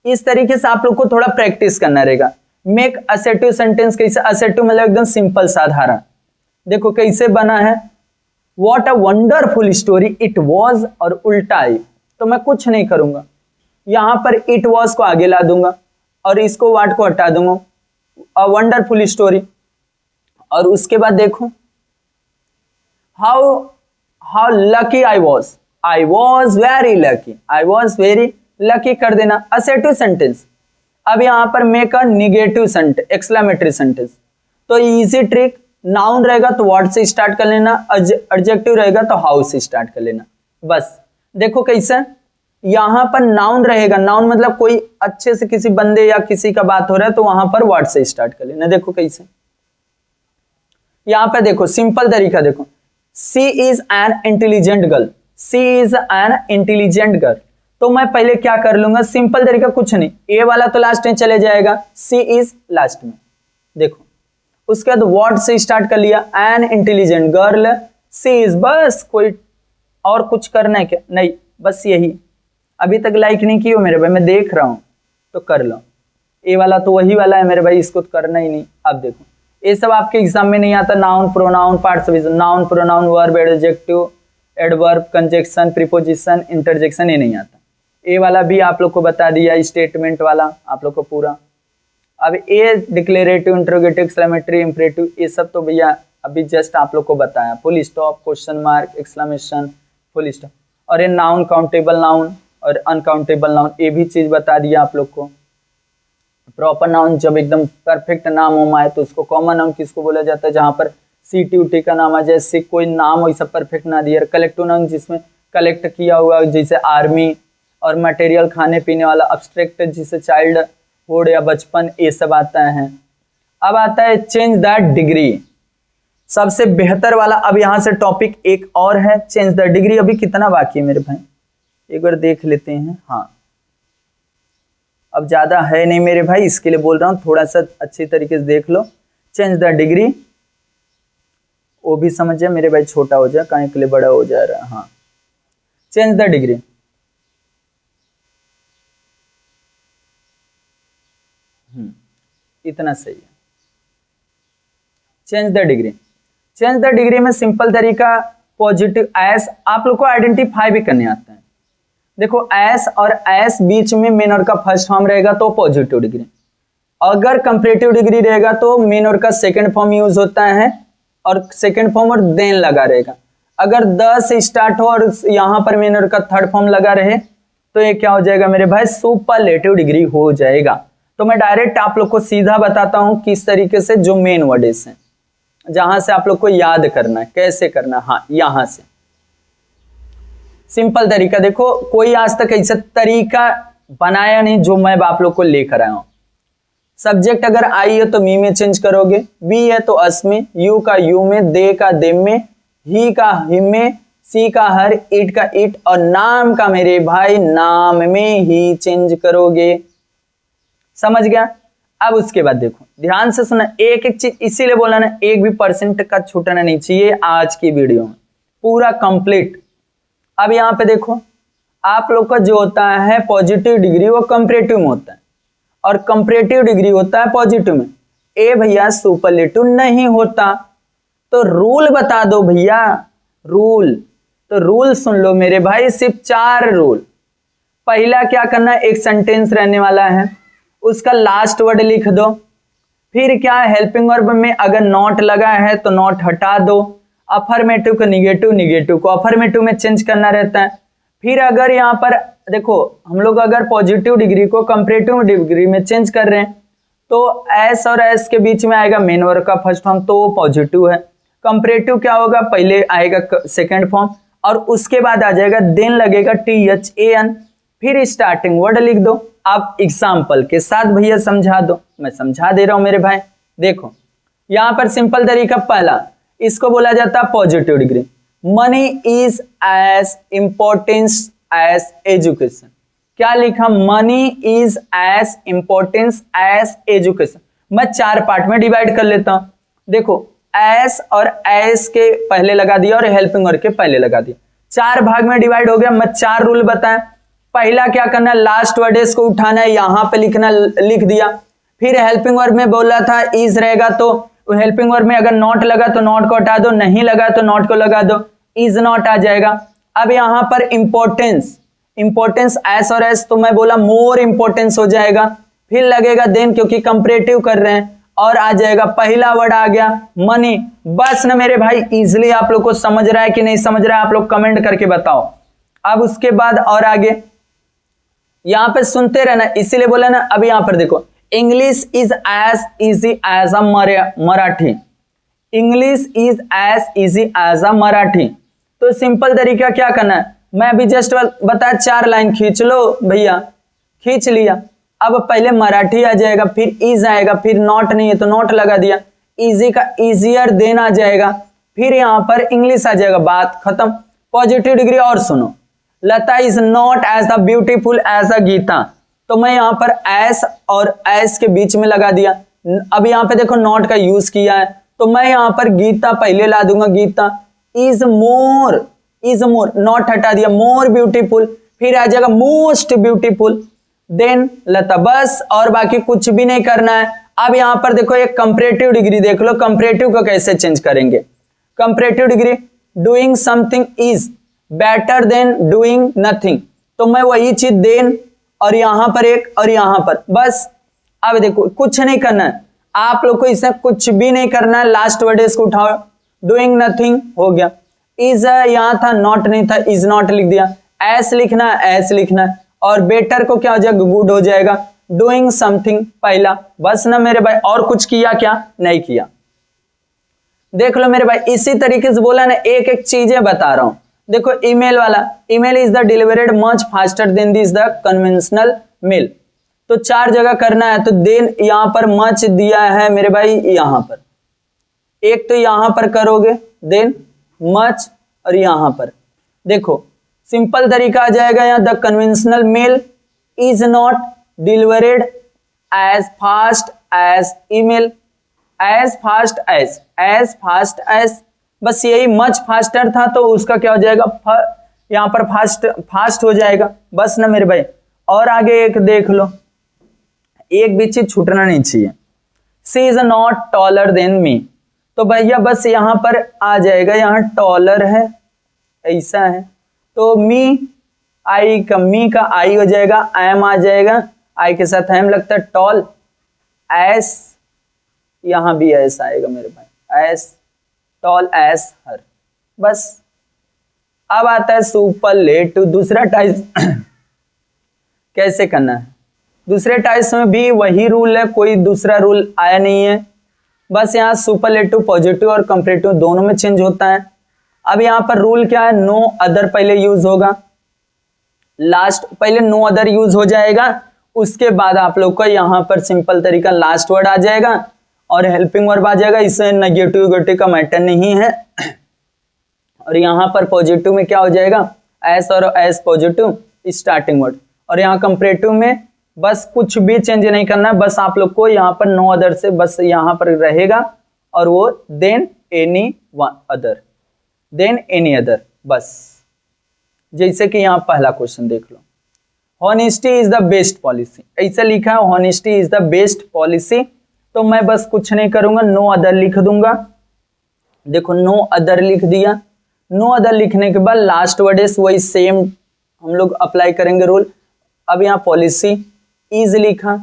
A: इस तरीके से आप लोग को थोड़ा प्रैक्टिस करना रहेगा। मेक असेटिव सेंटेंस कैसे, असेटिव मतलब एकदम सिंपल साधारण, देखो कैसे बना है, what a wonderful story it was, और उल्टा है, तो मैं कुछ नहीं करूंगा, यहां पर इट वॉज को आगे ला दूंगा और इसको वाट को हटा दूंगा, अ वंडरफुल स्टोरी। और उसके बाद देखो how lucky I was very lucky, I was very lucky कर देना, असेटिव सेंटेंस। अब यहां पर make a negative sentence, exclamatory sentence, तो इजी ट्रिक, नाउन रहेगा तो व्हाट से स्टार्ट कर लेना, एडजेक्टिव रहेगा तो हाउ से स्टार्ट कर लेना, बस। देखो कैसे, यहां पर नाउन रहेगा, नाउन मतलब कोई अच्छे से किसी बंदे या किसी का बात हो रहा है तो वहां पर व्हाट से स्टार्ट कर लेना। देखो कैसे, यहां पर देखो सिंपल तरीका, देखो she is an intelligent girl, she is an intelligent girl, तो मैं पहले क्या कर लूंगा, सिंपल तरीका कुछ नहीं, ए वाला तो लास्ट में चले जाएगा, सी इज लास्ट में, देखो उसके बाद व्हाट से स्टार्ट कर लिया, an intelligent girl she is, बस कोई और कुछ करना है क्या, नहीं, बस यही। अभी तक लाइक नहीं की हो मेरे भाई, मैं देख रहा हूं तो कर लो, ए वाला तो वही वाला है मेरे भाई, इसको तो करना ही नहीं। अब देखो ये सब आपके एग्जाम में नहीं आता, noun pronoun participle, noun pronoun verb adjective adverb conjunction preposition interjection, ये नहीं आता। ए वाला भी आप लोग को बता दिया, स्टेटमेंट वाला आप लोग को पूरा। अब ए डिक्लेरेटिव इंट्रोगेटिव एक्सक्लेमेटरी इंपरेटिव ये सब तो भैया अभी जस्ट आप लोग को बताया, full stop question mark exclamation full stop, और ये नाउन काउंटेबल नाउन और अनकाउंटेबल नाउन ये भी चीज बता दिया आप लोग को। प्रॉपर नाउन जब एकदम परफेक्ट नाम हो आए तो उसको कॉमन नाउन किसको बोला जाता है, जहां पर सीटी उटी का नाम आ जाए, जैसे कोई नाम वैसा परफेक्ट ना दिया। कलेक्टिव नाउन जिसमें कलेक्ट किया हुआ, जैसे आर्मी, और मटेरियल खाने पीने वाला, अब्स्ट्रैक्ट जिसे चाइल्ड हुड या बचपन, ये सब आता है। अब आता है चेंज द डिग्री, सबसे बेहतर वाला। अब यहां से टॉपिक एक और है चेंज द डिग्री। अभी कितना बाकी है मेरे भाई, एक बार देख लेते हैं। हाँ अब ज्यादा है नहीं मेरे भाई, इसके लिए बोल रहा हूं, थोड़ा सा अच्छी तरीके से देख लो। चेंज द डिग्री वो भी समझ जाए मेरे भाई, छोटा हो जाए कहीं के लिए बड़ा हो जा रहा है। हाँ चेंज द डिग्री, इतना सही है। Change the degree, change the degree में सिंपल तरीका पॉजिटिव एस, आप लोग को आइडेंटिफाई भी करने आता है। देखो एस और एस बीच में मेन वर्ड का फर्स्ट फॉर्म रहेगा तो पॉजिटिव डिग्री, अगर कंपैरेटिव डिग्री रहेगा तो मेन वर्ड का सेकंड फॉर्म यूज होता है, और सेकंड फॉर्म और देन लगा रहेगा। अगर द से स्टार्ट हो और यहां पर मेन वर्ड का थर्ड फॉर्म लगा रहे तो ये क्या हो जाएगा मेरे भाई, सुपरलेटिव डिग्री हो जाएगा। तो मैं डायरेक्ट आप लोग को सीधा बताता हूं किस तरीके से, जो मेन वर्ड्स हैं जहां से आप लोग को याद करना है, कैसे करना है। हाँ यहां से सिंपल तरीका देखो, कोई आज तक ऐसा तरीका बनाया नहीं जो मैं आप लोग को लेकर आया हूं। सब्जेक्ट अगर आई है तो मी में चेंज करोगे, बी है तो अस में, यू का यू में, दे का देम में, ही का हिम में, सी का हर, इट का इट, और नाम का मेरे भाई नाम में ही चेंज करोगे। समझ गया? अब उसके बाद देखो ध्यान से सुना, एक एक चीज इसीलिए बोला ना, एक भी परसेंट का छूटना नहीं चाहिए आज की वीडियो में, पूरा कंप्लीट। अब यहां पे देखो, आप लोग का जो होता है पॉजिटिव डिग्री वो कंपैरेटिव में होता है, और कंपैरेटिव डिग्री होता है पॉजिटिव में। ए भैया सुपरलेटिव नहीं होता, तो रूल बता दो भैया, रूल। तो रूल सुन लो मेरे भाई, सिर्फ 4 रूल। पहला क्या करना है, एक सेंटेंस रहने वाला है, उसका लास्ट वर्ड लिख दो। फिर क्या, हेल्पिंग वर्ब में अगर नॉट लगा है तो नॉट हटा दो। अफर्मेटिव को निगेटिव, निगेटिव को अफर्मेटिव में चेंज करना रहता है। फिर अगर यहाँ पर देखो, हम लोग अगर पॉजिटिव डिग्री को कंपैरेटिव डिग्री में चेंज कर रहे हैं तो एस और एस के बीच में आएगा मेन वर्ब का फर्स्ट फॉर्म, तो वो पॉजिटिव है। कंपैरेटिव क्या होगा, पहले आएगा सेकंड फॉर्म और उसके बाद आ जाएगा देन लगेगा THAN, फिर स्टार्टिंग वर्ड लिख दो। आप एग्जाम्पल के साथ भैया समझा दो, मैं समझा दे रहा हूं मेरे भाई। देखो यहां पर सिंपल तरीका, पहला इसको बोला जाता है positive degree. Money is as importance as education. क्या लिखा, money is as importance as education. मैं 4 पार्ट में डिवाइड कर लेता हूं। देखो एस और एस के पहले लगा दिया और हेल्पिंग वर्ब के पहले लगा दिया, 4 भाग में डिवाइड हो गया। मैं 4 रूल बताएं। पहला क्या करना है, लास्ट वर्ड इसको उठाना है, यहां पे लिखना, लिख दिया। फिर हेल्पिंग वर्ब में बोला था इज रहेगा, तो हेल्पिंग वर्ब में अगर नॉट लगा तो नॉट को हटा दो, नहीं लगा तो नॉट को लगा दो, इज नॉट आ जाएगा। अब यहां पर इंपॉर्टेंस, इंपॉर्टेंस एस और एस, तो मैं बोला मोर इंपॉर्टेंस हो जाएगा। फिर लगेगा देन, क्योंकि कंपैरेटिव कर रहे हैं, और आ जाएगा पहला वर्ड आ गया मनी। बस ना मेरे भाई, इजिली आप लोग को समझ रहा है कि नहीं समझ रहा है, आप लोग कमेंट करके बताओ। अब उसके बाद और आगे यहां पे सुनते रहना, इसीलिए बोला ना। अब यहां पर देखो, English is as easy as a Marathi. English is as easy as a Marathi. तो सिंपल तरीका क्या करना है, मैं अभी जस्ट बताया, 4 लाइन खींच लो भैया, खींच लिया। अब पहले मराठी आ जाएगा, फिर इज आएगा, फिर नॉट नहीं है तो नॉट लगा दिया, इजी का इजियर देन आ जाएगा, फिर यहां पर इंग्लिश आ जाएगा, बात खत्म। पॉजिटिव डिग्री और सुनो, Lata is not as the beautiful as a Geeta, तो मैं यहां पर एस और एस के बीच में लगा दिया। अब यहां पे देखो नॉट का यूज किया है, तो मैं यहां पर गीता पहले ला दूंगा, Gita is more, is more, not हटा दिया, मोर ब्यूटीफुल, फिर आ जाएगा मोस्ट ब्यूटीफुल, देन लता, बस। और बाकी कुछ भी नहीं करना है। अब यहां पर देखो एक कंपैरेटिव डिग्री देख लो, कंपैरेटिव को कैसे चेंज करेंगे। Comparative degree, doing something is better than doing nothing, तो मैं वही चीज देन और यहां पर एक और यहां पर, बस। अब देखो कुछ नहीं करना है आप लोग को, इसमें कुछ भी नहीं करना है। लास्ट वर्ड इसको उठाओ, डूइंग नथिंग हो गया, इज यहां था, नॉट नहीं था, इज नॉट लिख दिया, एस लिखना है, एस लिखना है, और बेटर को क्या हो जाएगा, गुड हो जाएगा। डूइंग समथिंग पहला, बस ना मेरे भाई। और कुछ किया क्या, नहीं किया। देख लो मेरे भाई, इसी तरीके से बोला ना, एक एक चीजें बता रहा हूं। देखो ईमेल वाला, email is the delivered much faster than this the conventional mail, तो 4 जगह करना है। तो देन यहां पर मच दिया है मेरे भाई, यहां पर एक तो यहां पर करोगे, देन मच, और यहां पर देखो सिंपल तरीका आ जाएगा। यहां the conventional mail is not delivered as fast as email, as fast as, बस यही मच फास्टर था, तो उसका क्या हो जाएगा, यहां पर फास्ट हो जाएगा, बस ना मेरे भाई। और आगे एक देख लो, एक भी चीज छूटना नहीं चाहिए। She is not taller than me, तो भैया बस यहां पर आ जाएगा, यहां टॉलर है, ऐसा है, तो मी, आई का मी का आई हो जाएगा, एम आ जाएगा, आई के साथ एम लगता है, टॉल, एस, यहां भी एस आएगा मेरे भाई, एस, टॉल एस हर, बस। अब आता है सुपरलेटिव, दूसरा टाइप कैसे करना है। दूसरे टाइप्स में भी वही रूल है, कोई दूसरा रूल आया नहीं है, बस यहाँ सुपरलेटिव पॉजिटिव और कंपैरेटिव दोनों में चेंज होता है। अब यहाँ पर रूल क्या है, नो अदर पहले यूज होगा, लास्ट पहले नो अदर यूज हो जाएगा, उसके बाद आप लोग को यहाँ पर सिंपल तरीका लास्ट वर्ड आ जाएगा और हेल्पिंग वर्ब आ जाएगा। इसमें नेगेटिव का मैटर नहीं है। और यहाँ पर पॉजिटिव में क्या हो जाएगा, एस और एस पॉजिटिव स्टार्टिंग वर्ड। और यहाँ कंपैरेटिव में बस कुछ भी चेंज नहीं करना है, बस आप लोग को यहाँ पर नो अदर से बस यहाँ पर रहेगा और वो than any other, than any other बस। जैसे कि यहाँ पहला क्वेश्चन देख लो, honesty is the best policy, ऐसा लिखा है honesty is the best policy. तो मैं बस कुछ नहीं करूंगा, नो अदर लिख दूंगा। देखो नो अदर लिख दिया, नो अदर लिखने के बाद लास्ट वर्ड इज वही सेम हम लोग अप्लाई करेंगे रूल। अब यहाँ पॉलिसी इज लिखा,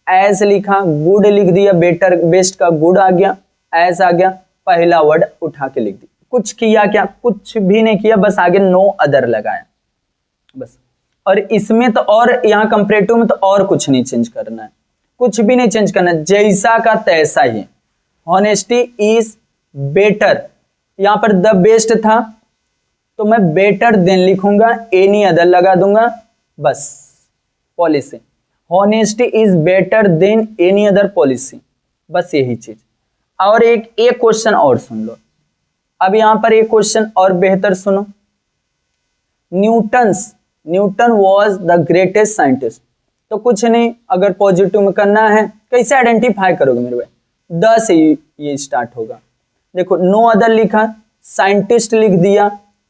A: एज लिखा, गुड लिख दिया, बेटर बेस्ट का गुड आ गया, एज आ गया, पहला वर्ड उठा के लिख दिया। कुछ किया क्या, कुछ भी नहीं किया, बस आगे नो अदर लगाया बस। और इसमें तो और यहाँ कंपैरेटिव में तो और कुछ नहीं चेंज करना है, कुछ भी नहीं चेंज करना है, जैसा का तैसा ही। हॉनेस्टी इज बेटर, यहाँ पर द बेस्ट था तो मैं बेटर देन लिखूंगा, एनी अदर लगा दूंगा बस। Policy honesty is better than any other policy, बस यही चीज। और एक क्वेश्चन और सुन लो, अब यहां पर एक क्वेश्चन और बेहतर सुनो। Newton was the greatest scientist. तो कुछ नहीं, अगर पॉजिटिव में करना है कैसे आइडेंटिफाई करोगे मेरे भाई, द से ये स्टार्ट होगा। देखो नो अदर लिखा, साइंटिस्ट लिख दिया,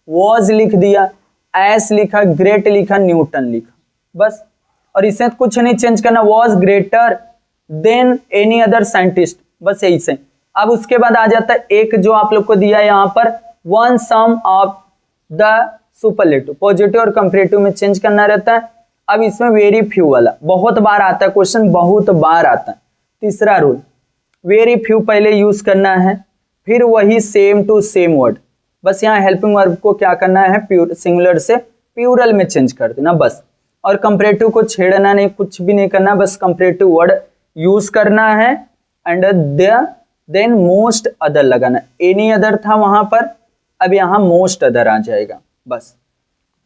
A: वॉज लिख दिया, एस लिखा, ग्रेट लिखा, न्यूटन लिखा बस। और इसमें कुछ नहीं चेंज करना, was greater than any other scientist, बस यही से। अब उसके बाद आ जाता है एक जो आप लोग को दिया है यहाँ पर, one some of the superlative. Positive और कंपैरेटिव में चेंज करना रहता है। अब इसमें वेरी फ्यू वाला बहुत बार आता है क्वेश्चन, बहुत बार आता है। तीसरा रूल, वेरी फ्यू पहले यूज करना है, फिर वही सेम टू सेम वर्ड। बस यहाँ हेल्पिंग वर्ब को क्या करना है, सिंगुलर से प्लूरल में चेंज कर देना बस। और कंपैरेटिव को छेड़ना नहीं, कुछ भी नहीं करना, बस कंपैरेटिव वर्ड यूज करना है एंड देन मोस्ट अदर लगाना। एनी अदर था वहां पर, अब यहाँ मोस्ट अदर आ जाएगा बस।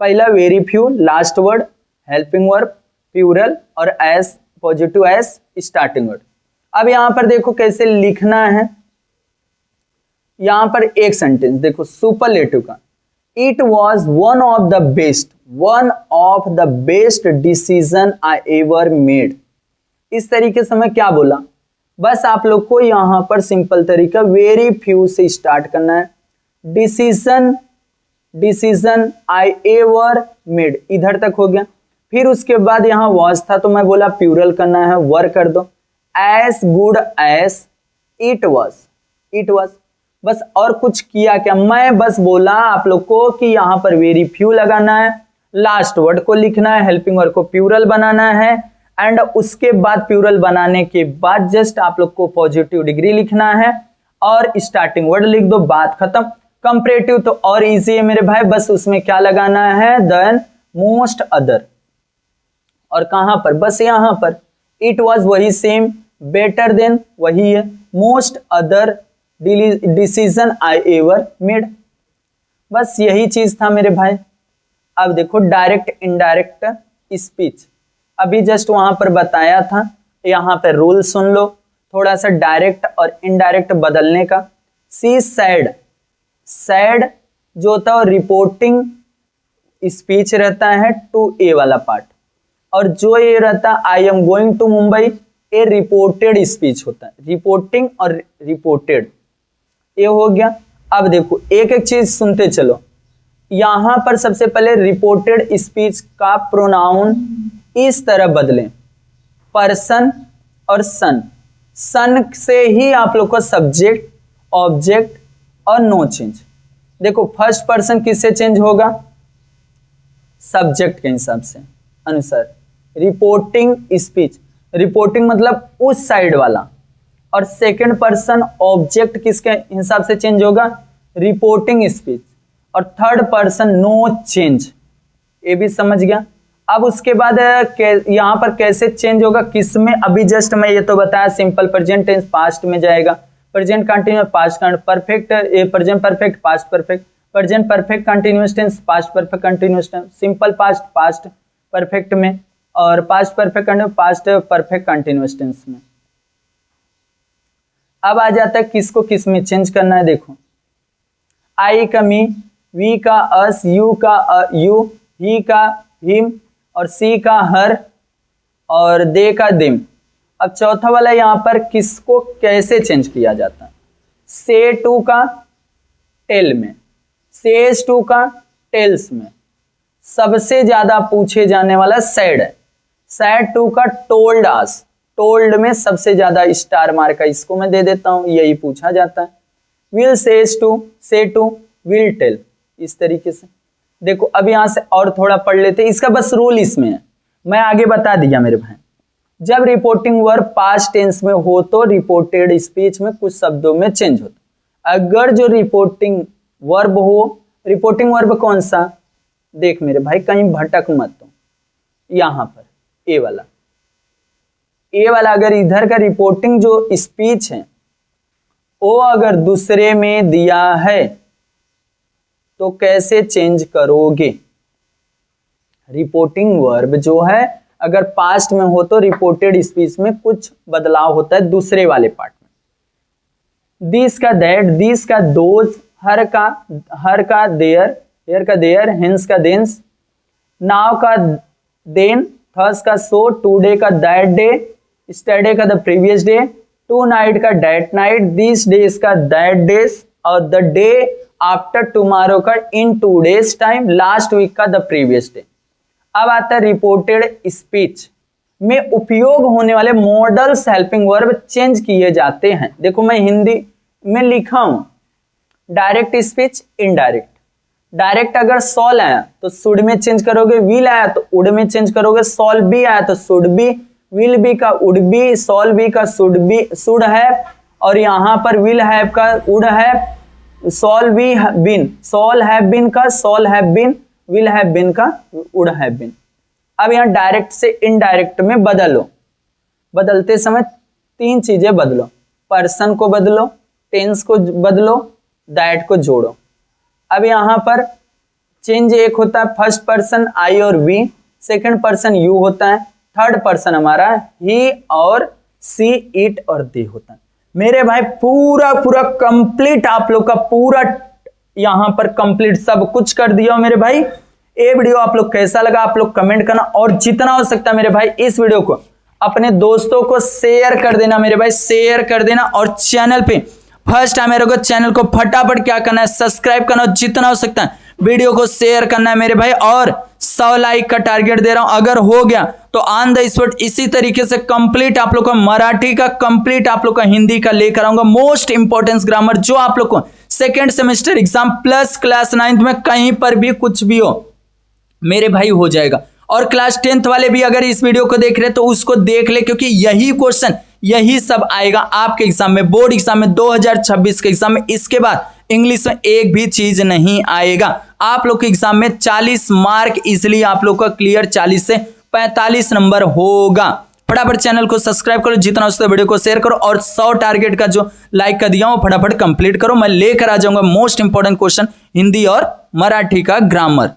A: पहला very few, last word helping verb plural और S positive S starting word. अब यहाँ पर देखो कैसे लिखना है। यहाँ पर एक सेंटेंस देखो सुपरलेटिव का, it was one of the best decision I ever made. इस तरीके से मैं क्या बोला, बस आप लोग को यहाँ पर सिंपल तरीका वेरी फ्यू से स्टार्ट करना है। डिसीजन आई एवर मेड, इधर तक हो गया। फिर उसके बाद यहाँ वॉज था तो मैं बोला प्लूरल करना है, वर कर दो, as good as it was बस। और कुछ किया क्या, मैं बस बोला आप लोग को कि यहाँ पर वेरी फ्यू लगाना है, लास्ट वर्ड को लिखना है, हेल्पिंग वर्ड को प्लूरल बनाना है एंड उसके बाद प्लूरल बनाने के बाद जस्ट आप लोग को पॉजिटिव डिग्री लिखना है और स्टार्टिंग वर्ड लिख दो, बात खत्म। कंपैरेटिव तो और इजी है मेरे भाई, बस उसमें क्या लगाना है, देन मोस्ट अदर। और कहां पर, बस यहां पर इट वाज वही सेम, बेटर देन वही है, most other decision I ever made, बस यही चीज था मेरे भाई। अब देखो डायरेक्ट इनडायरेक्ट स्पीच, अभी जस्ट वहां पर बताया था, यहाँ पे रूल सुन लो थोड़ा सा डायरेक्ट और इनडायरेक्ट बदलने का। सी सैड जो होता है रिपोर्टिंग स्पीच रहता है टू ए वाला पार्ट, और जो ये रहता है I am going to Mumbai, ये रिपोर्टेड स्पीच होता है, रिपोर्टिंग और रिपोर्टेड ये हो गया। अब देखो एक एक चीज सुनते चलो। यहां पर सबसे पहले रिपोर्टेड स्पीच का प्रोनाउन इस तरह बदलें, पर्सन और सन से ही आप लोग को सब्जेक्ट ऑब्जेक्ट और नो चेंज। देखो फर्स्ट पर्सन किससे चेंज होगा, सब्जेक्ट के हिसाब से अनुसार। रिपोर्टिंग स्पीच, रिपोर्टिंग मतलब उस साइड वाला, और सेकंड पर्सन ऑब्जेक्ट किसके हिसाब से चेंज होगा, रिपोर्टिंग स्पीच, और थर्ड पर्सन नो चेंज। ये भी समझ गया। अब उसके बाद यहाँ पर कैसे चेंज होगा, किसमें, अभी जस्ट मैं ये तो बताया सिंपल प्रेजेंट टेंस पास्ट में जाएगा, प्रेजेंट कंटिन्यूअस पास्ट परफेक्ट, ये present perfect past perfect, present perfect continuous tense, past perfect continuous tense, simple past, past perfect में, और past perfect past perfect continuous tense में। अब आ जाता है किसको किस में चेंज करना है। देखो, आई का मी, वी का अस, यू का यू, ही का हिम, और सी का हर, और दे का दिम। अब चौथा वाला यहां पर किसको कैसे चेंज किया जाता है। से टू का टेल में, सेज टू का टेल्स में। सबसे ज्यादा पूछे जाने वाला सैड है, सैड टू का टोल्ड आस, टोल्ड में सबसे ज्यादा स्टार मार्क का इसको मैं दे देता हूं, यही पूछा जाता है। विल सेज टू, से टू विल टेल, इस तरीके से। देखो अब यहां से और थोड़ा पढ़ लेते, इसका बस रूल इसमें है, मैं आगे बता दिया मेरे भाई। जब रिपोर्टिंग वर्ब पास्ट टेंस में हो तो रिपोर्टेड स्पीच में कुछ शब्दों में चेंज होता। अगर जो रिपोर्टिंग वर्ब हो, रिपोर्टिंग वर्ब कौन सा, देख मेरे भाई कहीं भटक मत हो, यहां पर ए वाला, ए वाला अगर इधर का रिपोर्टिंग जो स्पीच है वो अगर दूसरे में दिया है तो कैसे चेंज करोगे। रिपोर्टिंग वर्ब जो है अगर पास्ट में हो तो रिपोर्टेड स्पीच में कुछ बदलाव होता है दूसरे वाले पार्ट में। दिस का दैट, दिस का दोज, हर का देयर, हेयर का देयर, हेंस का देंस, नाउ का देन, थर्स का सो, टुडे का दैट डे, स्टरडे का the previous day, tonight का दैट नाइट, दिस डेज का दैट डेज, और द डे आफ्टर टुमारो का in 2 days time, last week का द प्रीवियस डे। अब आता है रिपोर्टेड स्पीच में उपयोग होने वाले मॉडल्स हेल्पिंग वर्ब चेंज किए जाते हैं। देखो मैं हिंदी में लिखा हूं, डायरेक्ट स्पीच, इनडायरेक्ट। डायरेक्ट अगर सॉल आया तो शुड में चेंज करोगे, विल आया तो वुड में चेंज करोगे, सॉल बी आया तो शुड बी, विल बी का वुड बी, सॉल बी का शुड हैव, और यहां पर विल हैव का would have, shall be been, shall have been का shall have been, will have been का वुड हैव बीन। अब यहां डायरेक्ट से इनडायरेक्ट में बदलो, बदलते समय 3 चीजें बदलो, पर्सन को बदलो, टेंस को बदलो, दैट को जोड़ो। अब यहां पर चेंज एक होता है फर्स्ट पर्सन आई और वी, सेकंड पर्सन यू होता है, थर्ड पर्सन हमारा ही और सी, इट और दे होता है। मेरे भाई पूरा कंप्लीट आप लोग का पूरा यहां पर कंप्लीट सब कुछ कर दिया हो मेरे भाई। ये वीडियो आप लोग कैसा लगा आप लोग कमेंट करना, और जितना हो सकता है मेरे भाई इस वीडियो को अपने दोस्तों को शेयर कर देना मेरे भाई, शेयर कर देना। और चैनल पे फर्स्ट टाइम मेरे को चैनल को फटाफट क्या करना है, सब्सक्राइब करना, जितना हो सकता है वीडियो को शेयर करना है मेरे भाई। और 100 लाइक का टारगेट दे रहा हूं, अगर हो गया तो ऑन द स्पॉट इसी तरीके से कंप्लीट आप लोग का मराठी का, कंप्लीट आप लोग का हिंदी का लेकर आऊंगा, मोस्ट इंपॉर्टेंस ग्रामर, जो आप लोग को second semester exam plus class 9th में कहीं पर भी कुछ भी हो मेरे भाई हो जाएगा। और क्लास 10th वाले भी अगर इस वीडियो को देख रहे तो उसको देख ले, क्योंकि यही क्वेश्चन यही सब आएगा आपके एग्जाम में, बोर्ड एग्जाम में 2026 के एग्जाम में। इसके बाद इंग्लिश में एक भी चीज नहीं आएगा। आप लोग के एग्जाम में 40 मार्क इसलिए आप लोग का क्लियर 40 से 45 नंबर होगा। फटाफट चैनल को सब्सक्राइब करो, जितना हो सकता है वीडियो को शेयर करो, और 100 टारगेट का जो लाइक का दिया हूं फटाफट कंप्लीट करो। मैं लेकर आ जाऊंगा मोस्ट इंपॉर्टेंट क्वेश्चन हिंदी और मराठी का ग्रामर।